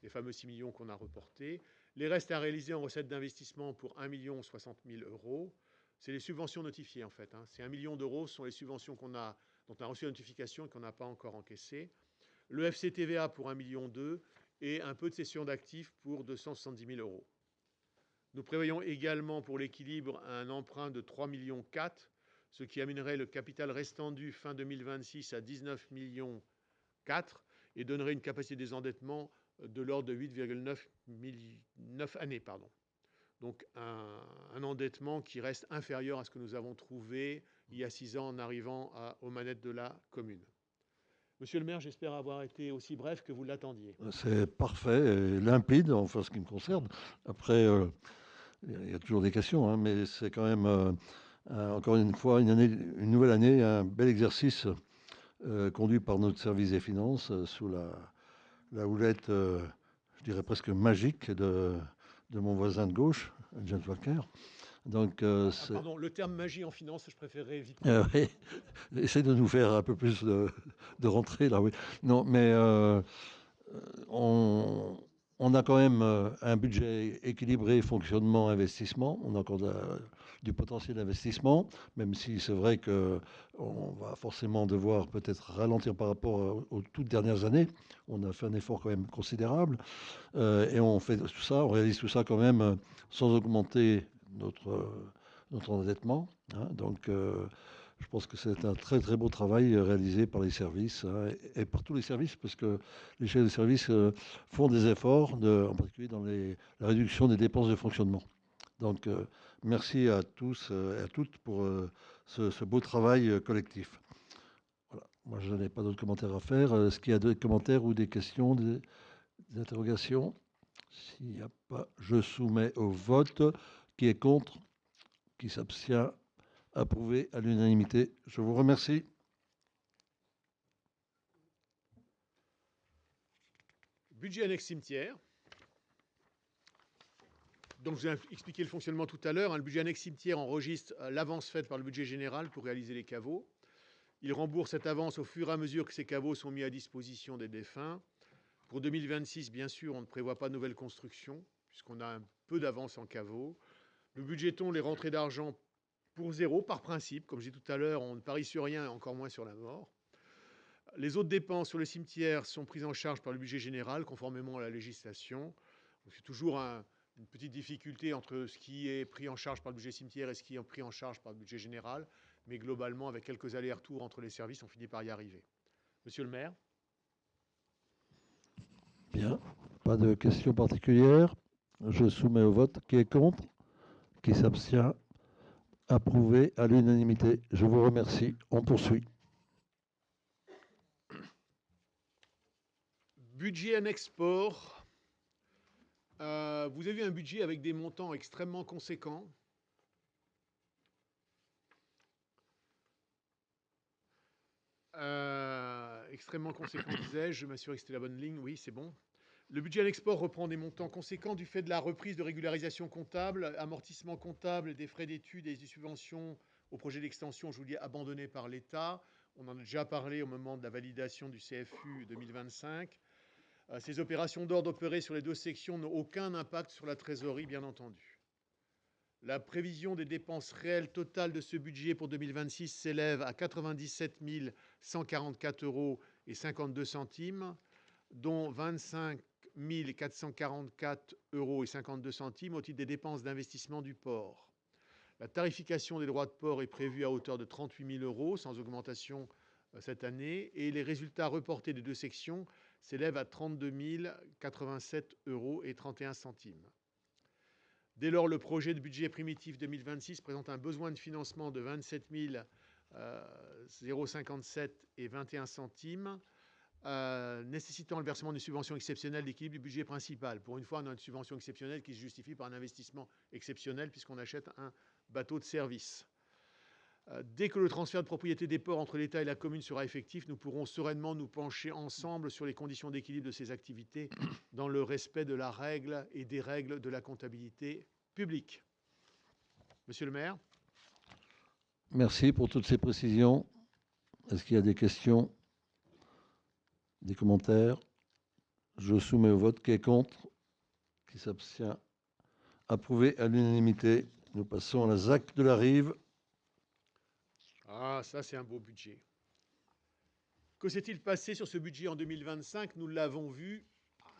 les fameux 6 millions qu'on a reportés. Les restes à réaliser en recettes d'investissement pour 1 060 000 euros. C'est les subventions notifiées en fait. C'est 1 million d'euros, ce sont les subventions dont on a reçu la notification et qu'on n'a pas encore encaissées. Le FCTVA pour 1,2 million et un peu de cession d'actifs pour 270 000 euros. Nous prévoyons également pour l'équilibre un emprunt de 3,4 millions, ce qui amènerait le capital restant dû fin 2026 à 19,4 millions et donnerait une capacité de désendettement de l'ordre de 8,9 années. Donc un endettement qui reste inférieur à ce que nous avons trouvé il y a 6 ans en arrivant aux manettes de la commune. Monsieur le maire, j'espère avoir été aussi bref que vous l'attendiez. C'est parfait et limpide, enfin ce qui me concerne. Après, il y a toujours des questions, mais c'est quand même, encore une fois, une nouvelle année, un bel exercice conduit par notre service des finances sous la houlette, je dirais presque magique de mon voisin de gauche, James Walker. Donc, pardon, le terme magie en finance, je préférerais vite. Oui. Essaye de nous faire un peu plus de rentrée là, oui. Non, mais on a quand même un budget équilibré, fonctionnement, investissement. On a encore du potentiel d'investissement, même si c'est vrai qu'on va forcément devoir peut-être ralentir par rapport aux toutes dernières années. On a fait un effort quand même considérable. Et on fait tout ça, on réalise tout ça quand même sans augmenter notre endettement. Donc, je pense que c'est un très très beau travail réalisé par les services et par tous les services, parce que les chefs de service font des efforts, en particulier dans la réduction des dépenses de fonctionnement. Donc, merci à tous et à toutes pour ce beau travail collectif. Voilà. Moi, je n'ai pas d'autres commentaires à faire. Est-ce qu'il y a des commentaires ou des questions, des interrogations? S'il n'y a pas, je soumets au vote. Qui est contre? Qui s'abstient? Approuvé à l'unanimité. Je vous remercie. Budget annexe cimetière. Donc, je vous ai expliqué le fonctionnement tout à l'heure. Le budget annexe cimetière enregistre l'avance faite par le budget général pour réaliser les caveaux. Il rembourse cette avance au fur et à mesure que ces caveaux sont mis à disposition des défunts. Pour 2026, bien sûr, on ne prévoit pas de nouvelles constructions, puisqu'on a un peu d'avance en caveaux. Nous budgétons les rentrées d'argent pour zéro, par principe. Comme j'ai dit tout à l'heure, on ne parie sur rien, encore moins sur la mort. Les autres dépenses sur le cimetière sont prises en charge par le budget général, conformément à la législation. C'est toujours une petite difficulté entre ce qui est pris en charge par le budget cimetière et ce qui est pris en charge par le budget général. Mais globalement, avec quelques allers-retours entre les services, on finit par y arriver. Monsieur le maire. Bien. Pas de questions particulières. Je soumets au vote. Qui est contre? Qui s'abstient? Approuvé à l'unanimité. Je vous remercie. On poursuit. Budget annexe sport. Vous avez vu un budget avec des montants extrêmement conséquents. Extrêmement conséquent, disais-je. Je m'assure que c'était la bonne ligne. Oui, c'est bon. Le budget annexe sport reprend des montants conséquents du fait de la reprise de régularisation comptable, amortissement comptable, des frais d'études et des subventions au projet d'extension, je vous dis, abandonné par l'État. On en a déjà parlé au moment de la validation du CFU 2025. Ces opérations d'ordre opérées sur les deux sections n'ont aucun impact sur la trésorerie, bien entendu. La prévision des dépenses réelles totales de ce budget pour 2026 s'élève à 97 144 euros et 52 centimes, dont 25 444 euros et 52 centimes au titre des dépenses d'investissement du port. La tarification des droits de port est prévue à hauteur de 38 000 euros, sans augmentation cette année, et les résultats reportés des deux sections s'élèvent à 32 087 euros et 31 centimes. Dès lors, le projet de budget primitif 2026 présente un besoin de financement de 27 057 et 21 centimes, nécessitant le versement d'une subvention exceptionnelle d'équilibre du budget principal. Pour une fois, on a une subvention exceptionnelle qui se justifie par un investissement exceptionnel puisqu'on achète un bateau de service. Dès que le transfert de propriété des ports entre l'État et la commune sera effectif, nous pourrons sereinement nous pencher ensemble sur les conditions d'équilibre de ces activités dans le respect de la règle et des règles de la comptabilité publique. Monsieur le maire. Merci pour toutes ces précisions. Est-ce qu'il y a des questions, des commentaires? Je soumets au vote. Qui est contre? Qui s'abstient? Approuvé à l'unanimité. Nous passons à la ZAC de la Rive. Ah, ça c'est un beau budget. Que s'est-il passé sur ce budget en 2025? Nous l'avons vu,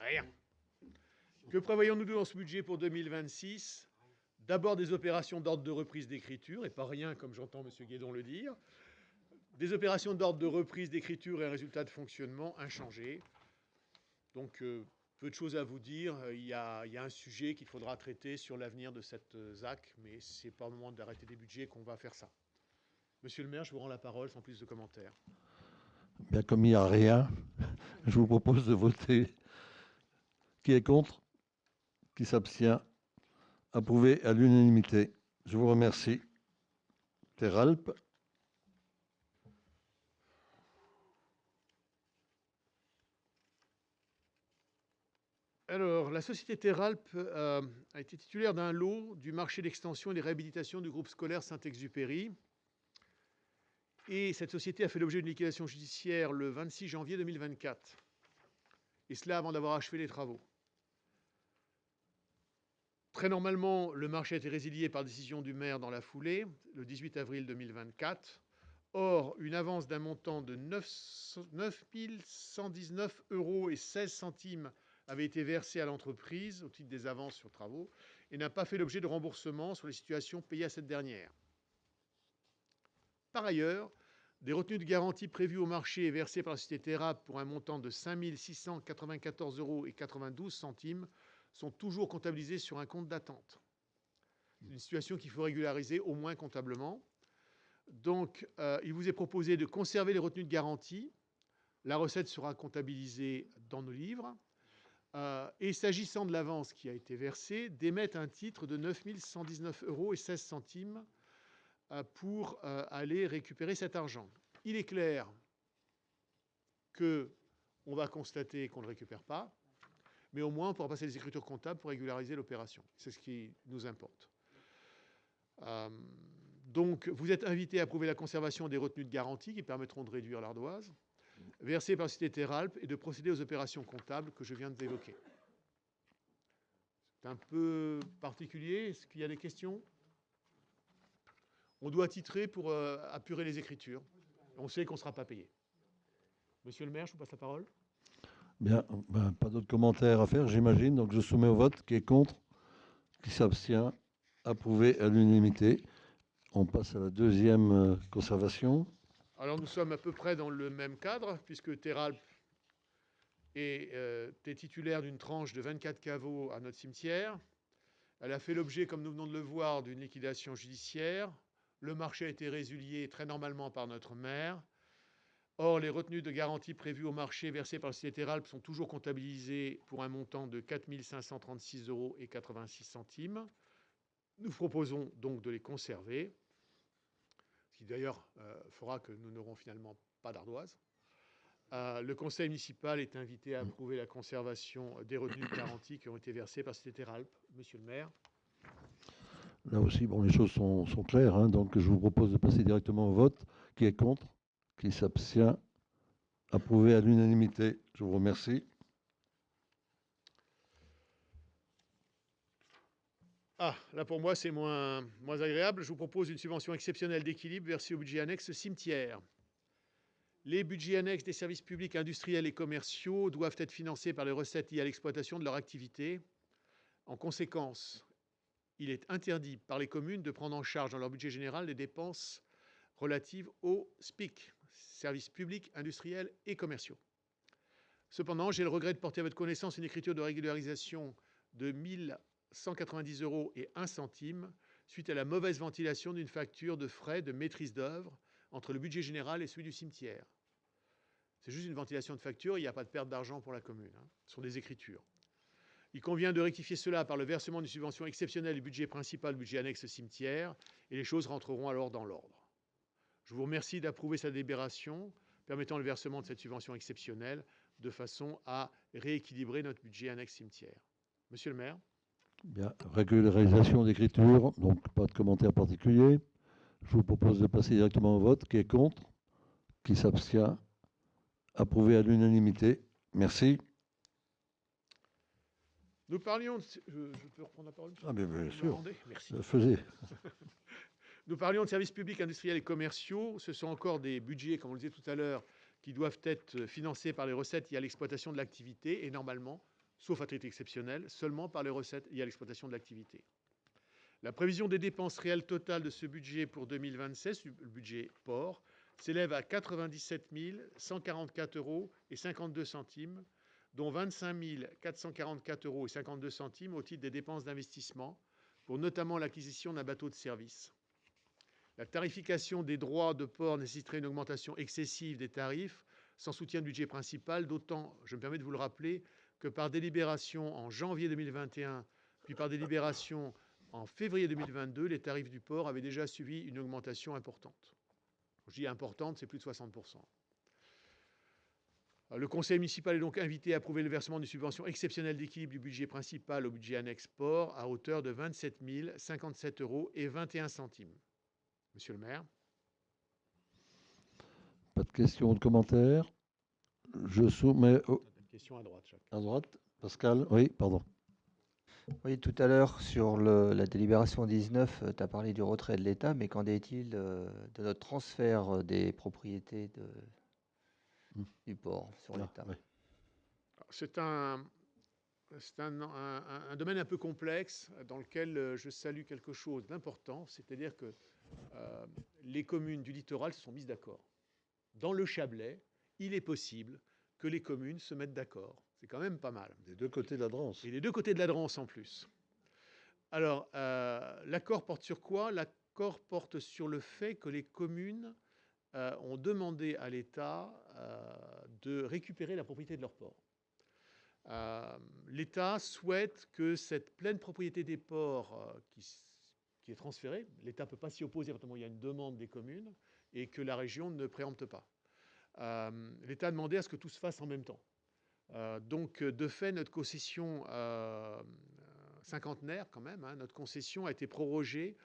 rien. Que prévoyons-nous dans ce budget pour 2026? D'abord des opérations d'ordre de reprise d'écriture, et pas rien comme j'entends M. Guédon le dire. Des opérations d'ordre de reprise d'écriture et un résultat de fonctionnement inchangé. Donc peu de choses à vous dire. Il y a un sujet qu'il faudra traiter sur l'avenir de cette ZAC, mais ce n'est pas au moment d'arrêter des budgets qu'on va faire ça. Monsieur le maire, je vous rends la parole sans plus de commentaires. Bien, comme il n'y a rien, je vous propose de voter. Qui est contre? Qui s'abstient? Approuvé à l'unanimité. Je vous remercie. Terralp. Alors, la société Terralp a été titulaire d'un lot du marché d'extension et de réhabilitation du groupe scolaire Saint-Exupéry. Et cette société a fait l'objet d'une liquidation judiciaire le 26 janvier 2024. Et cela avant d'avoir achevé les travaux. Très normalement, le marché a été résilié par décision du maire dans la foulée, le 18 avril 2024. Or, une avance d'un montant de 9 119 euros et 16 centimes avait été versée à l'entreprise au titre des avances sur travaux et n'a pas fait l'objet de remboursement sur les situations payées à cette dernière. Par ailleurs, des retenues de garantie prévues au marché et versées par la société Terralp pour un montant de 5 694 euros et 92 centimes sont toujours comptabilisées sur un compte d'attente. C'est une situation qu'il faut régulariser au moins comptablement. Donc, il vous est proposé de conserver les retenues de garantie. La recette sera comptabilisée dans nos livres. Et s'agissant de l'avance qui a été versée, d'émettre un titre de 9 119 euros et 16 centimes pour aller récupérer cet argent. Il est clair qu'on va constater qu'on ne le récupère pas, mais au moins on pourra passer les écritures comptables pour régulariser l'opération. C'est ce qui nous importe. Donc, vous êtes invité à approuver la conservation des retenues de garantie qui permettront de réduire l'ardoise, versées par la société Terralp, et de procéder aux opérations comptables que je viens d'évoquer. C'est un peu particulier. Est-ce qu'il y a des questions? On doit titrer pour apurer les écritures. On sait qu'on ne sera pas payé. Monsieur le maire, je vous passe la parole. Bien, pas d'autres commentaires à faire, j'imagine. Donc je soumets au vote. Qui est contre? Qui s'abstient? Approuvé à l'unanimité. On passe à la deuxième conservation. Alors nous sommes à peu près dans le même cadre, puisque Terralp est titulaire d'une tranche de 24 caveaux à notre cimetière. Elle a fait l'objet, comme nous venons de le voir, d'une liquidation judiciaire. Le marché a été résilié très normalement par notre maire. Or, les retenues de garantie prévues au marché versées par la société Terralp sont toujours comptabilisées pour un montant de 4 536 euros et 86 centimes. Nous proposons donc de les conserver, ce qui d'ailleurs fera que nous n'aurons finalement pas d'ardoise. Le conseil municipal est invité à approuver la conservation des retenues de garantie qui ont été versées par la société Terralp. Monsieur le maire. Là aussi, bon, les choses sont claires, hein, donc je vous propose de passer directement au vote. Qui est contre? Qui s'abstient? Approuvé à l'unanimité. Je vous remercie. Ah, là pour moi c'est moins agréable. Je vous propose une subvention exceptionnelle d'équilibre versée au budget annexe cimetière. Les budgets annexes des services publics industriels et commerciaux doivent être financés par les recettes liées à l'exploitation de leur activité. En conséquence, il est interdit par les communes de prendre en charge dans leur budget général les dépenses relatives aux SPIC, services publics industriels et commerciaux. Cependant, j'ai le regret de porter à votre connaissance une écriture de régularisation de 1 190 € et 1 centime suite à la mauvaise ventilation d'une facture de frais de maîtrise d'œuvre entre le budget général et celui du cimetière. C'est juste une ventilation de facture, il n'y a pas de perte d'argent pour la commune. Ce sont des écritures. Il convient de rectifier cela par le versement d'une subvention exceptionnelle du budget principal, budget annexe cimetière, et les choses rentreront alors dans l'ordre. Je vous remercie d'approuver sa délibération permettant le versement de cette subvention exceptionnelle de façon à rééquilibrer notre budget annexe cimetière. Monsieur le maire. Bien, régularisation d'écriture, donc pas de commentaire particulier. Je vous propose de passer directement au vote. Qui est contre? Qui s'abstient? Approuvé à l'unanimité. Merci. Nous parlions de... Je peux reprendre la parole? Ah bien sûr. Merci. Faisez. Nous parlions de services publics industriels et commerciaux. Ce sont encore des budgets, comme on le disait tout à l'heure, qui doivent être financés par les recettes liées à l'exploitation de l'activité et normalement, sauf à titre exceptionnel, seulement par les recettes liées à l'exploitation de l'activité. La prévision des dépenses réelles totales de ce budget pour 2026, le budget port, s'élève à 97 144 € et 52 centimes, dont 25 444 € et 52 centimes au titre des dépenses d'investissement, pour notamment l'acquisition d'un bateau de service. La tarification des droits de port nécessiterait une augmentation excessive des tarifs sans soutien du budget principal, d'autant, je me permets de vous le rappeler, que par délibération en janvier 2021, puis par délibération en février 2022, les tarifs du port avaient déjà subi une augmentation importante. Je dis importante, c'est plus de 60%. Le conseil municipal est donc invité à approuver le versement d'une subvention exceptionnelle d'équilibre du budget principal au budget annexe port à hauteur de 27 057 € et 21 centimes. Monsieur le maire. Pas de questions ou de commentaires. Je soumets... Question à droite. À droite. Pascal, oui, pardon. Oui, tout à l'heure, sur la délibération 19, tu as parlé du retrait de l'État, mais qu'en est-il de notre transfert des propriétés du port sur l'État? Oui. C'est un domaine un peu complexe dans lequel je salue quelque chose d'important, c'est-à-dire que les communes du littoral se sont mises d'accord. Dans le Chablais, il est possible que les communes se mettent d'accord. C'est quand même pas mal. Des deux côtés de la Drance. Et des deux côtés de la Drance en plus. Alors, l'accord porte sur quoi? L'accord porte sur le fait que les communes ont demandé à l'État de récupérer la propriété de leur port. L'État souhaite que cette pleine propriété des ports qui est transférée, l'État ne peut pas s'y opposer, notamment il y a une demande des communes, et que la région ne préempte pas. L'État a demandé à ce que tout se fasse en même temps. Donc, de fait, notre concession cinquantenaire, quand même, notre concession a été prorogée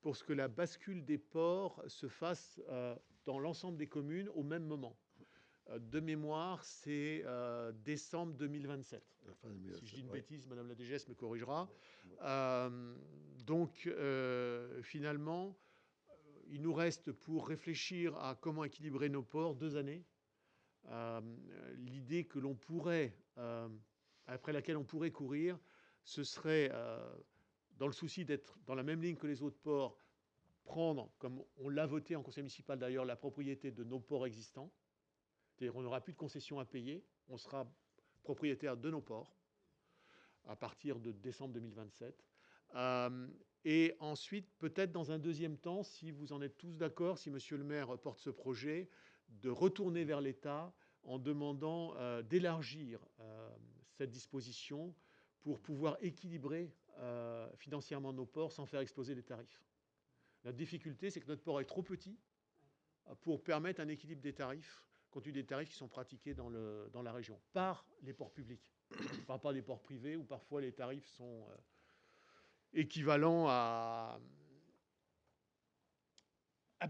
pour ce que la bascule des ports se fasse dans l'ensemble des communes au même moment. De mémoire, c'est décembre 2027. Si je dis une bêtise, Madame la DGS me corrigera. Donc, finalement, il nous reste pour réfléchir à comment équilibrer nos ports 2 années. L'idée que l'on pourrait, après laquelle on pourrait courir, ce serait, dans le souci d'être dans la même ligne que les autres ports, prendre, comme on l'a voté en conseil municipal d'ailleurs, la propriété de nos ports existants. C'est-à-dire qu'on n'aura plus de concessions à payer, on sera propriétaire de nos ports à partir de décembre 2027. Et ensuite, peut-être dans un deuxième temps, si vous en êtes tous d'accord, si monsieur le maire porte ce projet, de retourner vers l'État en demandant d'élargir cette disposition pour pouvoir équilibrer financièrement nos ports sans faire exploser les tarifs. La difficulté, c'est que notre port est trop petit pour permettre un équilibre des tarifs, compte tenu des tarifs qui sont pratiqués dans la région, par les ports publics. Je ne parle pas des ports privés, où parfois les tarifs sont équivalents à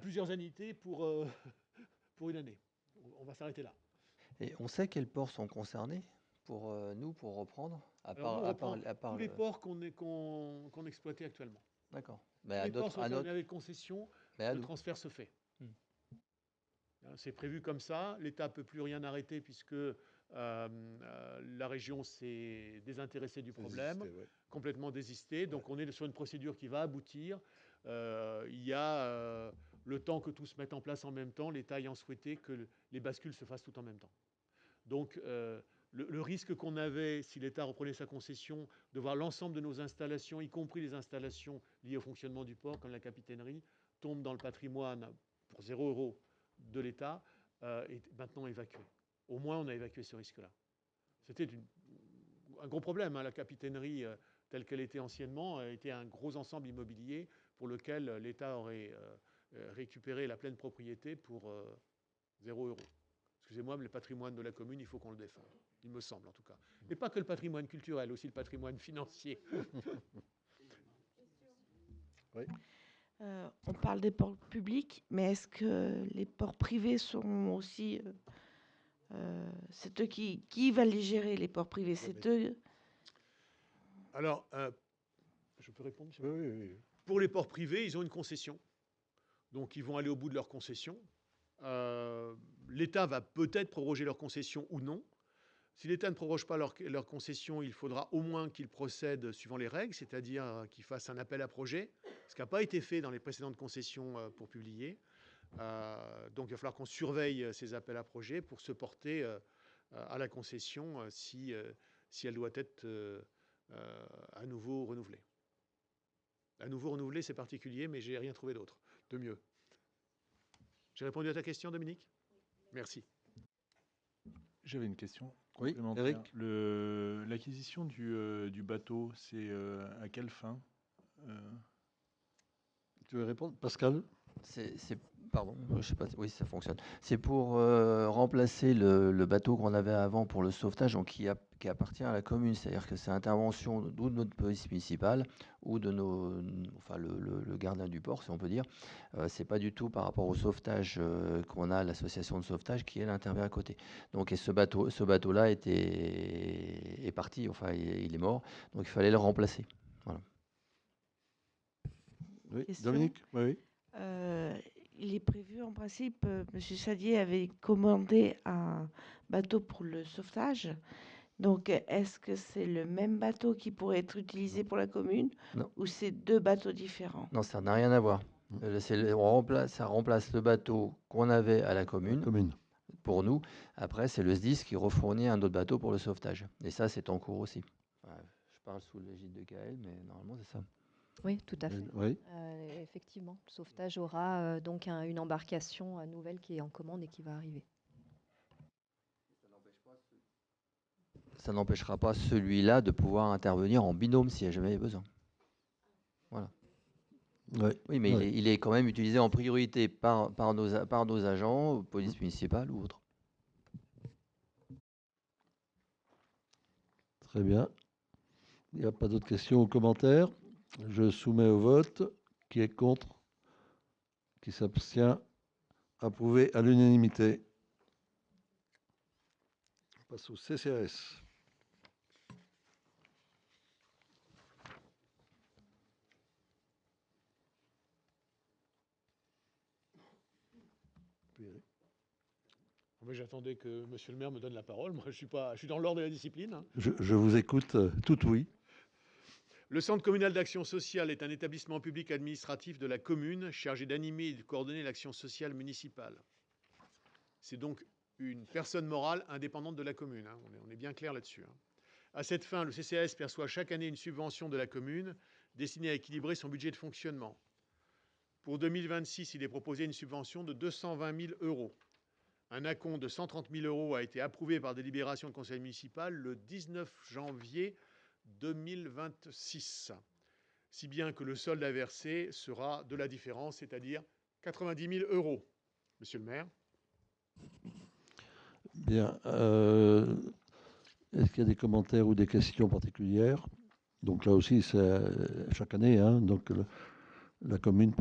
plusieurs annuités pour une année. On va s'arrêter là. Et on sait quels ports sont concernés pour nous, pour reprendre, Alors, nous, on reprend tous les le- ports qu'on exploitait actuellement. D'accord. Tous Mais à les ports d'autres, sur lesquels on avait concession, mais à le nous. transfert se fait. Hmm. C'est prévu comme ça. L'État ne peut plus rien arrêter puisque la région s'est désintéressée du problème, complètement désistée. Donc on est sur une procédure qui va aboutir. Il y a le temps que tout se mette en place en même temps, l'État ayant souhaité que les bascules se fassent tout en même temps. Donc le risque qu'on avait, si l'État reprenait sa concession, de voir l'ensemble de nos installations, y compris les installations liées au fonctionnement du port, comme la capitainerie, tombe dans le patrimoine pour 0 € de l'État, est maintenant évacué. Au moins, on a évacué ce risque-là. C'était un gros problème. La capitainerie, telle qu'elle était anciennement, était un gros ensemble immobilier pour lequel l'État aurait récupéré la pleine propriété pour 0 €. Excusez-moi, mais le patrimoine de la commune, il faut qu'on le défende. Il me semble, en tout cas. Mais pas que le patrimoine culturel, aussi le patrimoine financier. Oui. On parle des ports publics, mais est-ce que les ports privés sont aussi... c'est eux qui va les gérer, les ports privés? C'est eux... Alors, je peux répondre, monsieur ? Oui. Pour les ports privés, ils ont une concession. Donc, ils vont aller au bout de leur concession. L'État va peut-être proroger leur concession ou non. Si l'État ne proroge pas leur concession, il faudra au moins qu'ils procèdent suivant les règles, c'est-à-dire qu'ils fassent un appel à projet, ce qui n'a pas été fait dans les précédentes concessions pour publier. Donc il va falloir qu'on surveille ces appels à projet pour se porter à la concession si elle doit être à nouveau renouvelée. À nouveau renouvelée, c'est particulier, mais j'ai rien trouvé d'autre, de mieux. J'ai répondu à ta question, Dominique ? Merci. J'avais une question. Oui, complémentaire. Eric. L'acquisition du bateau, c'est à quelle fin Tu veux répondre, Pascal? Pardon, je sais pas. Oui, ça fonctionne. C'est pour remplacer le bateau qu'on avait avant pour le sauvetage, donc qui appartient à la commune. C'est-à-dire que c'est intervention ou de notre police municipale ou de le gardien du port, si on peut dire. C'est pas du tout par rapport au sauvetage qu'on a, l'association de sauvetage qui elle intervient à côté. Donc et ce bateau-là est parti. Enfin, il est mort. Donc il fallait le remplacer. Voilà. Oui, Question. Dominique? Oui. Il est prévu, en principe, M. Chadier avait commandé un bateau pour le sauvetage. Donc, est-ce que c'est le même bateau qui pourrait être utilisé pour la commune? Non. Ou c'est 2 bateaux différents? Non, ça n'a rien à voir. Ça remplace le bateau qu'on avait à la commune. Pour nous. Après, c'est le SDIS qui refournit un autre bateau pour le sauvetage. Et ça, c'est en cours aussi. Je parle sous l'égide de Gaël, mais normalement, c'est ça. Oui, tout à fait. Oui. Effectivement, le sauvetage aura donc une embarcation nouvelle qui est en commande et qui va arriver. Ça n'empêchera pas celui-là de pouvoir intervenir en binôme s'il n'y a jamais besoin. Voilà. Ouais. Oui, mais il est quand même utilisé en priorité par nos agents, police municipale ou autre. Très bien. Il n'y a pas d'autres questions ou commentaires. Je soumets au vote. Qui est contre? Qui s'abstient? Approuvé à l'unanimité. On passe au CCAS. Mais j'attendais que monsieur le maire me donne la parole. Moi, je suis dans l'ordre de la discipline. Hein. Je vous écoute, tout oui. Le Centre communal d'action sociale est un établissement public administratif de la commune chargé d'animer et de coordonner l'action sociale municipale. C'est donc une personne morale indépendante de la commune. Hein. On est bien clair là-dessus. Hein. À cette fin, le CCAS perçoit chaque année une subvention de la commune destinée à équilibrer son budget de fonctionnement. Pour 2026, il est proposé une subvention de 220 000 €. Un acompte de 130 000 € a été approuvé par délibération de conseil municipal le 19 janvier 2026. Si bien que le solde à verser sera de la différence, c'est-à-dire 90 000 €. Monsieur le maire. Bien. Est-ce qu'il y a des commentaires ou des questions particulières? Donc là aussi, c'est chaque année. Hein, donc la commune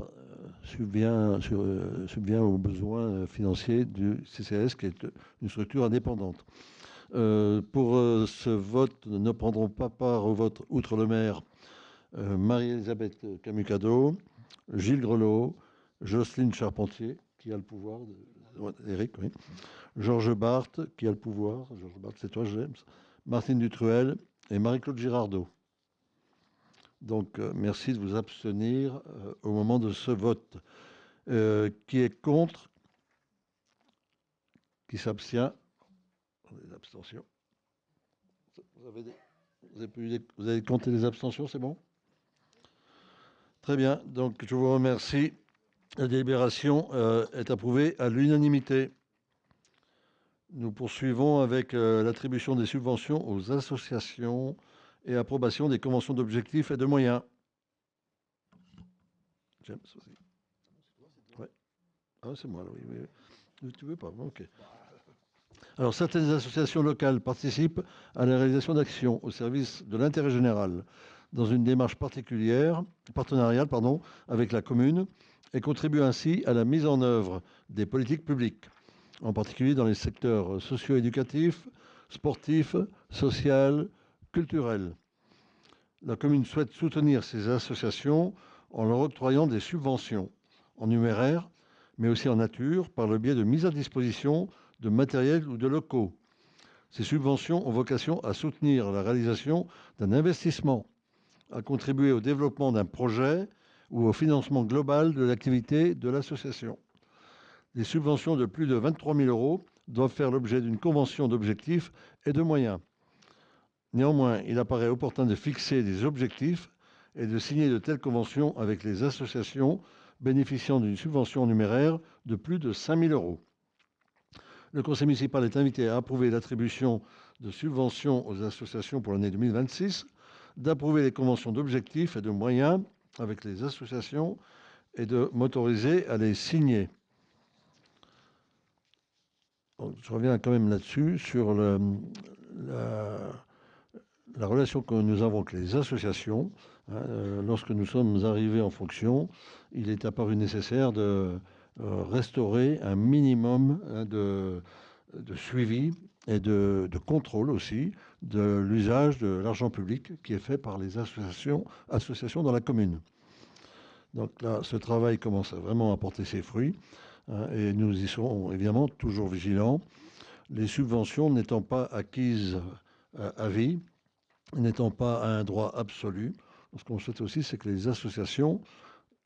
subvient aux besoins financiers du CCAS, qui est une structure indépendante. Pour ce vote, ne prendront pas part au vote, outre le maire, Marie-Elisabeth Camucado, Gilles Grelot, Jocelyne Charpentier, qui a le pouvoir, Éric, oui, Georges Barthes, qui a le pouvoir, Georges Barthes, c'est toi, James, Martine Dutruel et Marie-Claude Girardot. Donc, merci de vous abstenir au moment de ce vote. Qui est contre? Qui s'abstient? Les abstentions. Vous avez compté les abstentions, c'est bon? Très bien, donc je vous remercie. La délibération est approuvée à l'unanimité. Nous poursuivons avec l'attribution des subventions aux associations et approbation des conventions d'objectifs et de moyens. James aussi. Ouais. Ah, c'est moi, là, oui, oui. Tu veux pas? Ok. Alors, certaines associations locales participent à la réalisation d'actions au service de l'intérêt général dans une démarche partenariale, avec la commune et contribuent ainsi à la mise en œuvre des politiques publiques, en particulier dans les secteurs socio-éducatifs, sportifs, social, culturels. La commune souhaite soutenir ces associations en leur octroyant des subventions en numéraire, mais aussi en nature, par le biais de mise à disposition de matériel ou de locaux. Ces subventions ont vocation à soutenir la réalisation d'un investissement, à contribuer au développement d'un projet ou au financement global de l'activité de l'association. Les subventions de plus de 23 000 € doivent faire l'objet d'une convention d'objectifs et de moyens. Néanmoins, il apparaît opportun de fixer des objectifs et de signer de telles conventions avec les associations bénéficiant d'une subvention numéraire de plus de 5 000 €. Le conseil municipal est invité à approuver l'attribution de subventions aux associations pour l'année 2026, d'approuver les conventions d'objectifs et de moyens avec les associations et de m'autoriser à les signer. Donc, je reviens quand même là-dessus, sur la relation que nous avons avec les associations. Lorsque nous sommes arrivés en fonction, il est apparu nécessaire de restaurer un minimum de suivi et de contrôle aussi de l'usage de l'argent public qui est fait par les associations dans la commune. Donc là, ce travail commence vraiment à porter ses fruits, et nous y serons évidemment toujours vigilants. Les subventions n'étant pas acquises à vie, n'étant pas un droit absolu, ce qu'on souhaite aussi, c'est que les associations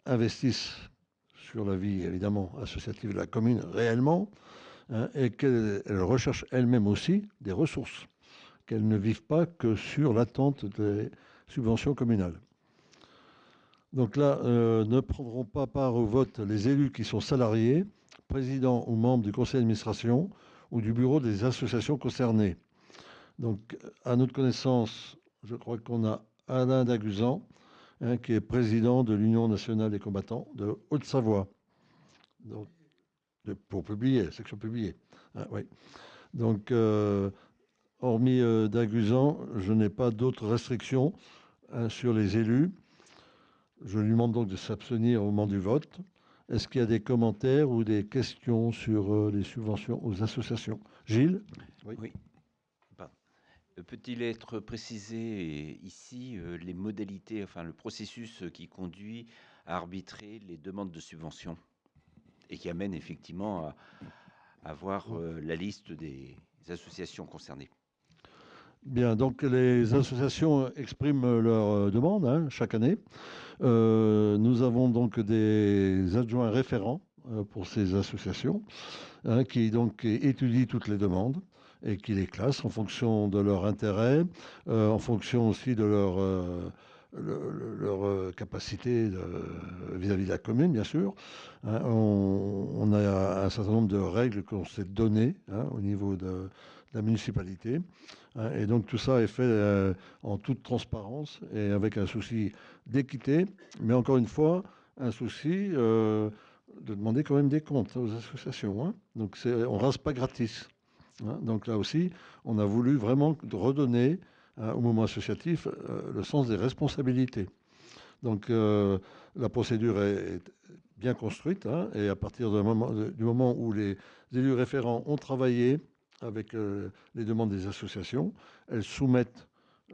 investissent sur la vie, évidemment, associative de la commune réellement, et qu'elles recherchent elles-mêmes aussi des ressources, qu'elles ne vivent pas que sur l'attente des subventions communales. Donc là, ne prendront pas part au vote les élus qui sont salariés, présidents ou membres du conseil d'administration ou du bureau des associations concernées. Donc, à notre connaissance, je crois qu'on a Alain Daguzan, qui est président de l'Union nationale des combattants de Haute-Savoie. Donc, pour publier, section publiée. Oui. Donc, hormis Daguzan, je n'ai pas d'autres restrictions sur les élus. Je lui demande donc de s'abstenir au moment du vote. Est-ce qu'il y a des commentaires ou des questions sur les subventions aux associations? Gilles? Oui. Peut-il être précisé ici les modalités, enfin le processus qui conduit à arbitrer les demandes de subventions et qui amène effectivement à voir la liste des associations concernées? Bien, donc les associations expriment leurs demandes chaque année. Nous avons donc des adjoints référents pour ces associations qui donc étudient toutes les demandes et qui les classent en fonction de leur intérêt, en fonction aussi de leur capacité vis-à-vis de la commune, bien sûr. On a un certain nombre de règles qu'on s'est données au niveau de la municipalité. Et donc tout ça est fait en toute transparence et avec un souci d'équité, mais encore une fois, un souci de demander quand même des comptes aux associations. Donc on ne rase pas gratis. Donc là aussi, on a voulu vraiment redonner au mouvement associatif le sens des responsabilités. Donc la procédure est bien construite, et à partir du moment où les élus référents ont travaillé avec les demandes des associations. Elles soumettent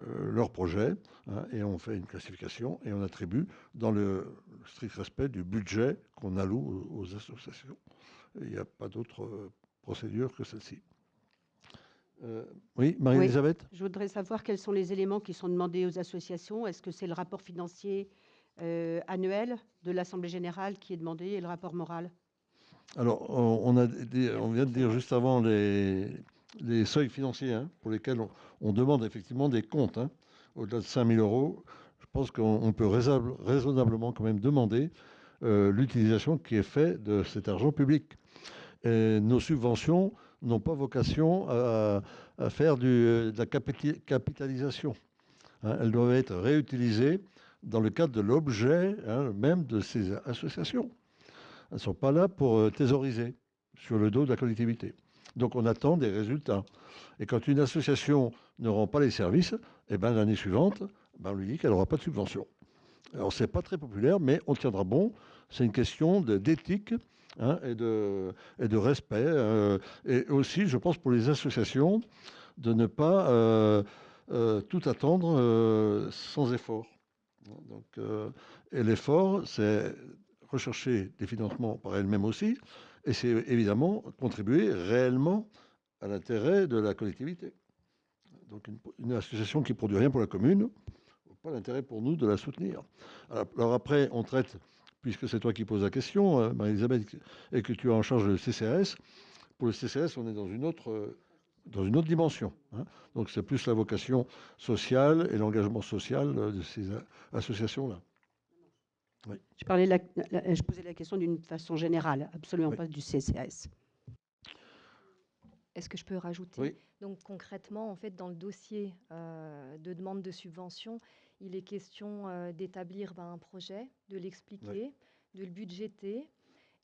leur projet, hein, et on fait une classification et on attribue dans le strict respect du budget qu'on alloue aux associations. Il n'y a pas d'autre procédure que celle-ci. Oui, Marie-Elisabeth ? Je voudrais savoir quels sont les éléments qui sont demandés aux associations. Est-ce que c'est le rapport financier annuel de l'Assemblée générale qui est demandé et le rapport moral? Alors, on vient de dire juste avant les seuils financiers, hein, pour lesquels on demande effectivement des comptes. Hein. Au-delà de 5 000 €, je pense qu'on peut raisonnablement quand même demander l'utilisation qui est faite de cet argent public. Et nos subventions n'ont pas vocation à faire de la capitalisation. Hein. Elles doivent être réutilisées dans le cadre de l'objet, hein, même de ces associations. Elles ne sont pas là pour thésauriser sur le dos de la collectivité. Donc on attend des résultats. Et quand une association ne rend pas les services, eh ben, l'année suivante, on lui dit qu'elle n'aura pas de subvention. Alors c'est pas très populaire, mais on tiendra bon. C'est une question d'éthique, hein, et de respect. Et aussi, je pense, pour les associations, de ne pas tout attendre sans effort. Donc, et l'effort, c'est rechercher des financements par elle-même aussi, et c'est évidemment contribuer réellement à l'intérêt de la collectivité. Donc une association qui ne produit rien pour la commune, pas l'intérêt pour nous de la soutenir. Alors après, on traite, puisque c'est toi qui poses la question, Marie-Elisabeth, et que tu as en charge le CCAS, pour le CCAS, on est dans une autre dimension. Hein. Donc c'est plus la vocation sociale et l'engagement social de ces associations-là. Oui. Je posais la question d'une façon générale, absolument pas du CCAS. Est-ce que je peux rajouter? Oui. Donc concrètement, en fait, dans le dossier de demande de subvention, il est question d'établir un projet, de l'expliquer, de le budgéter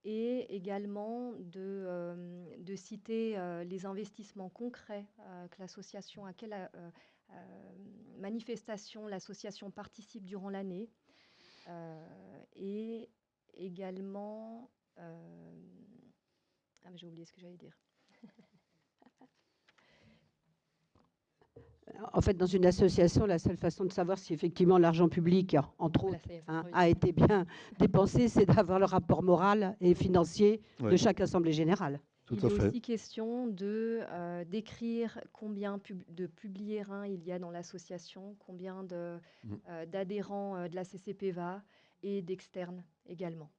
et également de citer les investissements concrets que l'association, à quelle manifestation l'association participe durant l'année. Et également, j'ai oublié ce que j'allais dire. En fait, dans une association, la seule façon de savoir si effectivement l'argent public, entre autres, a été bien dépensé, c'est d'avoir le rapport moral et financier de chaque assemblée générale. Il est aussi question d'écrire combien de publiérins il y a dans l'association, combien d'adhérents de la CCPVA et d'externes également.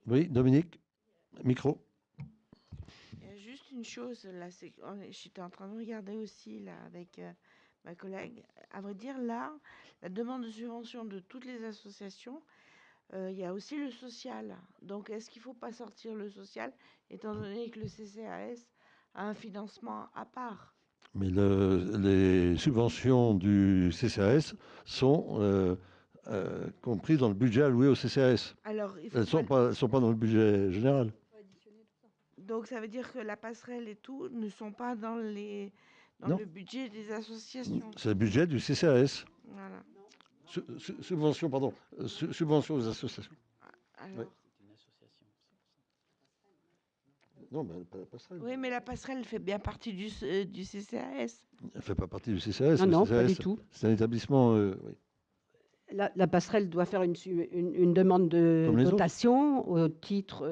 Oui, Dominique, micro. Il y a juste une chose, là, j'étais en train de regarder aussi là, avec ma collègue. À vrai dire, là, la demande de subvention de toutes les associations, il y a aussi le social. Donc, est-ce qu'il ne faut pas sortir le social, étant donné que le CCAS a un financement à part? Mais les subventions du CCAS sont comprises dans le budget alloué au CCAS. Alors, elles ne sont pas dans le budget général. Donc, ça veut dire que la passerelle et tout ne sont pas dans le budget des associations. C'est le budget du CCAS. Voilà. Subvention, pardon. Subvention aux associations. Alors... Ouais. C'est une association. Non, mais pas la passerelle. Oui, mais la passerelle fait bien partie du CCAS. Elle ne fait pas partie du CCAS. Non, non, CCAS, pas du tout. C'est un établissement... oui. La passerelle doit faire une demande de dotation au titre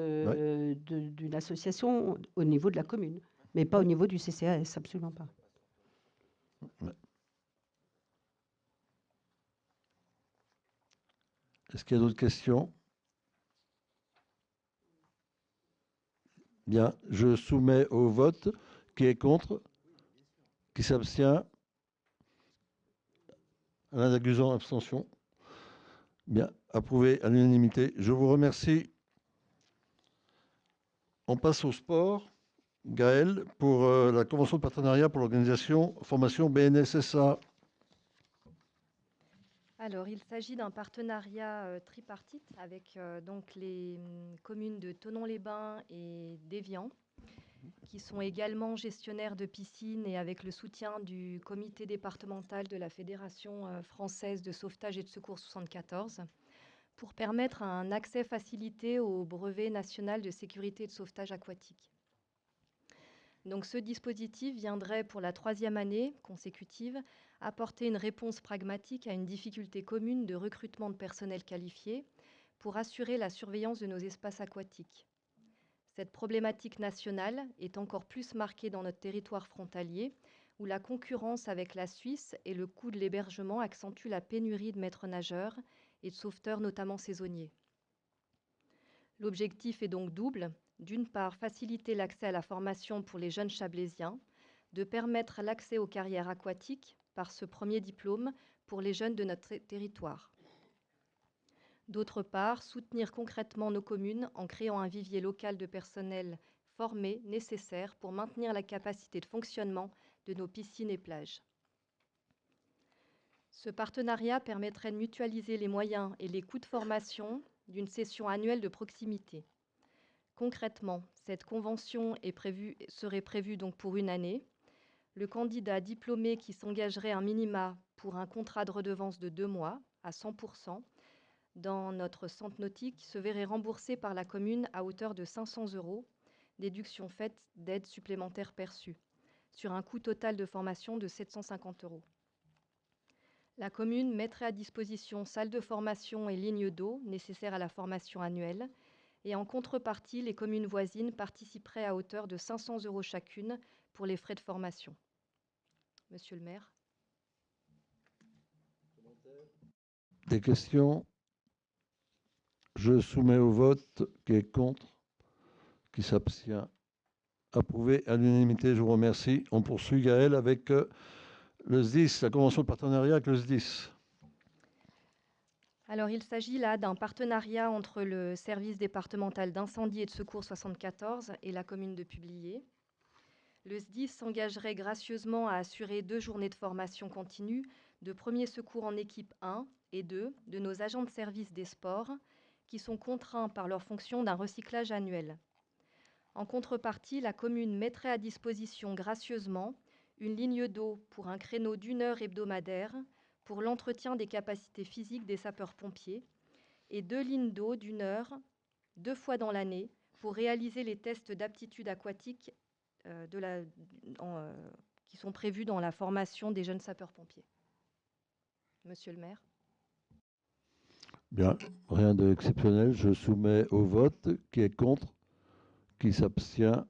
d'une association au niveau de la commune, mais pas au niveau du CCAS, absolument pas. Ouais. Est-ce qu'il y a d'autres questions? Bien, je soumets au vote. Qui est contre? Qui s'abstient? Alain Daguzan, abstention. Bien, approuvé à l'unanimité. Je vous remercie. On passe au sport. Gaël, pour la convention de partenariat pour l'organisation formation BNSSA. Alors, il s'agit d'un partenariat tripartite avec donc les communes de Thonon-les-Bains et d'Évian, qui sont également gestionnaires de piscines et avec le soutien du comité départemental de la Fédération française de sauvetage et de secours 74, pour permettre un accès facilité au brevet national de sécurité et de sauvetage aquatique. Donc ce dispositif viendrait pour la 3e année consécutive apporter une réponse pragmatique à une difficulté commune de recrutement de personnel qualifié pour assurer la surveillance de nos espaces aquatiques. Cette problématique nationale est encore plus marquée dans notre territoire frontalier, où la concurrence avec la Suisse et le coût de l'hébergement accentuent la pénurie de maîtres nageurs et de sauveteurs, notamment saisonniers. L'objectif est donc double. D'une part, faciliter l'accès à la formation pour les jeunes chablaisiens, de permettre l'accès aux carrières aquatiques par ce premier diplôme pour les jeunes de notre territoire. D'autre part, soutenir concrètement nos communes en créant un vivier local de personnel formé nécessaire pour maintenir la capacité de fonctionnement de nos piscines et plages. Ce partenariat permettrait de mutualiser les moyens et les coûts de formation d'une session annuelle de proximité. Concrètement, cette convention serait prévue donc pour une année. Le candidat diplômé qui s'engagerait un minima pour un contrat de redevance de 2 mois à 100% dans notre centre nautique se verrait remboursé par la commune à hauteur de 500 €, déduction faite d'aides supplémentaires perçues, sur un coût total de formation de 750 €. La commune mettrait à disposition salles de formation et lignes d'eau nécessaires à la formation annuelle, et en contrepartie, les communes voisines participeraient à hauteur de 500 € chacune pour les frais de formation. Monsieur le maire. Des questions? Je soumets au vote. Qui est contre? Qui s'abstient? Approuvé à l'unanimité, je vous remercie. On poursuit, Gaël, avec le SDIS, la convention de partenariat avec le SDIS. Alors, il s'agit là d'un partenariat entre le service départemental d'incendie et de secours 74 et la commune de Publier. Le SDIS s'engagerait gracieusement à assurer 2 journées de formation continue de premiers secours en équipe 1 et 2 de nos agents de service des sports qui sont contraints par leur fonction d'un recyclage annuel. En contrepartie, la commune mettrait à disposition gracieusement une ligne d'eau pour un créneau d'1 heure hebdomadaire pour l'entretien des capacités physiques des sapeurs-pompiers et 2 lignes d'eau d'1 heure 2 fois dans l'année pour réaliser les tests d'aptitude aquatique qui sont prévus dans la formation des jeunes sapeurs-pompiers. Monsieur le maire. Bien, rien d'exceptionnel. Je soumets au vote. Qui est contre? Qui s'abstient?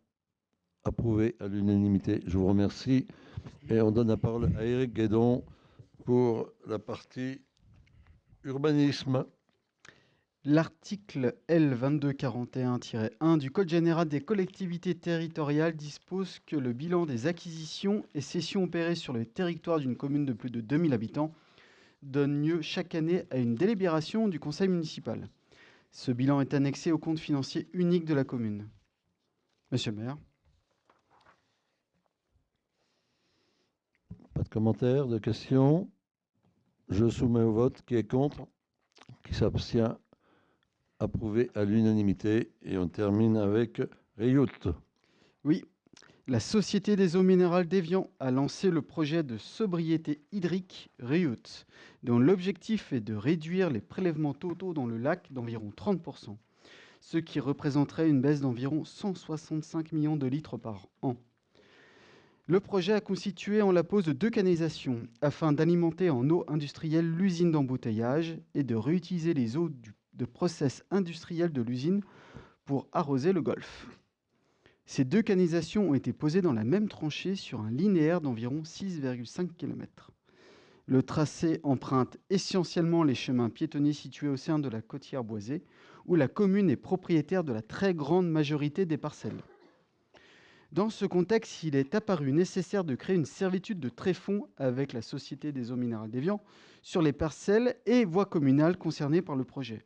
Approuvé à l'unanimité. Je vous remercie. Et on donne la parole à Éric Guédon pour la partie urbanisme. L'article L2241-1 du Code général des collectivités territoriales dispose que le bilan des acquisitions et cessions opérées sur le territoire d'une commune de plus de 2000 habitants donne lieu chaque année à une délibération du conseil municipal. Ce bilan est annexé au compte financier unique de la commune. Monsieur le maire. Pas de commentaires, de questions? Je soumets au vote. Qui est contre? Qui s'abstient? Approuvé à l'unanimité. Et on termine avec Riout. Oui, la Société des eaux minérales d'Évian a lancé le projet de sobriété hydrique Riout, dont l'objectif est de réduire les prélèvements totaux dans le lac d'environ 30%, ce qui représenterait une baisse d'environ 165 millions de litres par an. Le projet a constitué en la pose de 2 canalisations afin d'alimenter en eau industrielle l'usine d'embouteillage et de réutiliser les eaux de process industriel de l'usine pour arroser le golfe. Ces 2 canalisations ont été posées dans la même tranchée sur un linéaire d'environ 6,5 km. Le tracé emprunte essentiellement les chemins piétonniers situés au sein de la Côtière boisée, où la commune est propriétaire de la très grande majorité des parcelles. Dans ce contexte, il est apparu nécessaire de créer une servitude de tréfonds avec la Société des eaux minérales d'Évian sur les parcelles et voies communales concernées par le projet.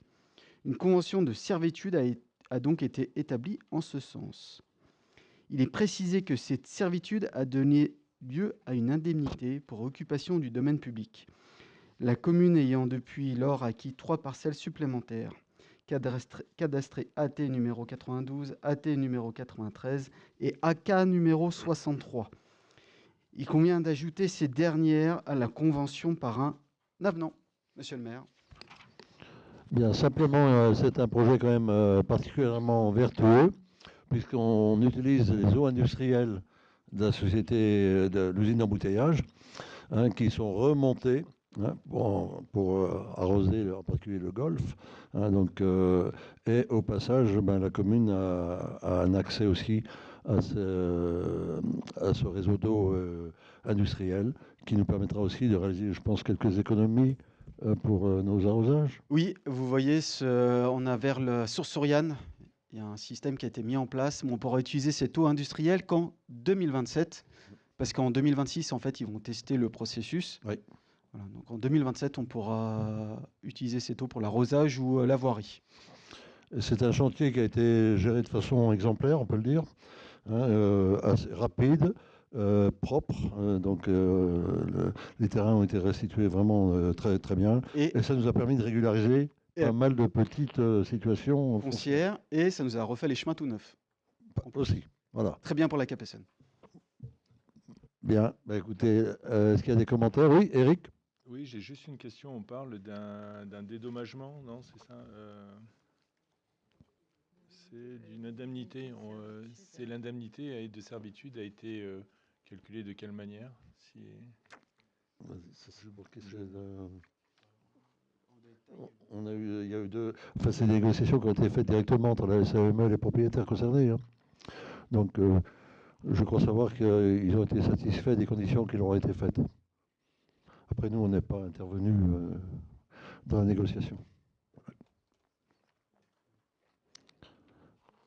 Une convention de servitude a donc été établie en ce sens. Il est précisé que cette servitude a donné lieu à une indemnité pour occupation du domaine public, la commune ayant depuis lors acquis 3 parcelles supplémentaires, cadastrées AT numéro 92, AT numéro 93 et AK numéro 63. Il convient d'ajouter ces dernières à la convention par un avenant. Monsieur le maire. Bien, simplement, c'est un projet quand même particulièrement vertueux, puisqu'on utilise les eaux industrielles de la société de l'usine d'embouteillage, hein, qui sont remontés, hein, pour arroser en particulier le golfe. Hein, donc, et au passage, la commune a un accès aussi à ce réseau d'eau industriel qui nous permettra aussi de réaliser, je pense, quelques économies pour nos arrosages. Oui, vous voyez, on a vers la source Oriane, il y a un système qui a été mis en place, mais on pourra utiliser cette eau industrielle qu'en 2027, parce qu'en 2026, en fait, ils vont tester le processus. Oui. Voilà, donc en 2027, on pourra utiliser cette eau pour l'arrosage ou la voirie. C'est un chantier qui a été géré de façon exemplaire, on peut le dire, hein, assez rapide, propre. Donc les terrains ont été restitués vraiment très, très bien. Et ça nous a permis de régulariser pas mal de petites situations foncières. Et ça nous a refait les chemins tout neufs. Aussi, voilà. Très bien pour la CAPSN. Bien, écoutez, est-ce qu'il y a des commentaires? Oui, Eric? Oui, j'ai juste une question. On parle d'un dédommagement, non? C'est ça c'est d'une indemnité. C'est l'indemnité de servitude a été calculée de quelle manière? Il y a eu c'est des négociations qui ont été faites directement entre la SAEME et les propriétaires concernés. Hein. Donc, je crois savoir qu'ils ont été satisfaits des conditions qui leur ont été faites. Après, nous, on n'est pas intervenus dans la négociation.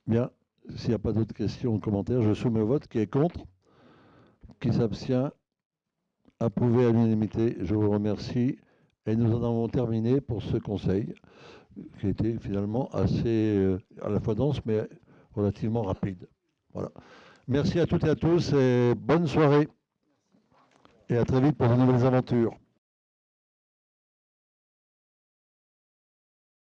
Bien, s'il n'y a pas d'autres questions ou commentaires, je soumets au vote. Qui est contre? Qui s'abstient? Approuvé à l'unanimité. Je vous remercie. Et nous en avons terminé pour ce conseil, qui était finalement assez à la fois dense, mais relativement rapide. Voilà. Merci à toutes et à tous et bonne soirée. Et à très vite pour de nouvelles aventures.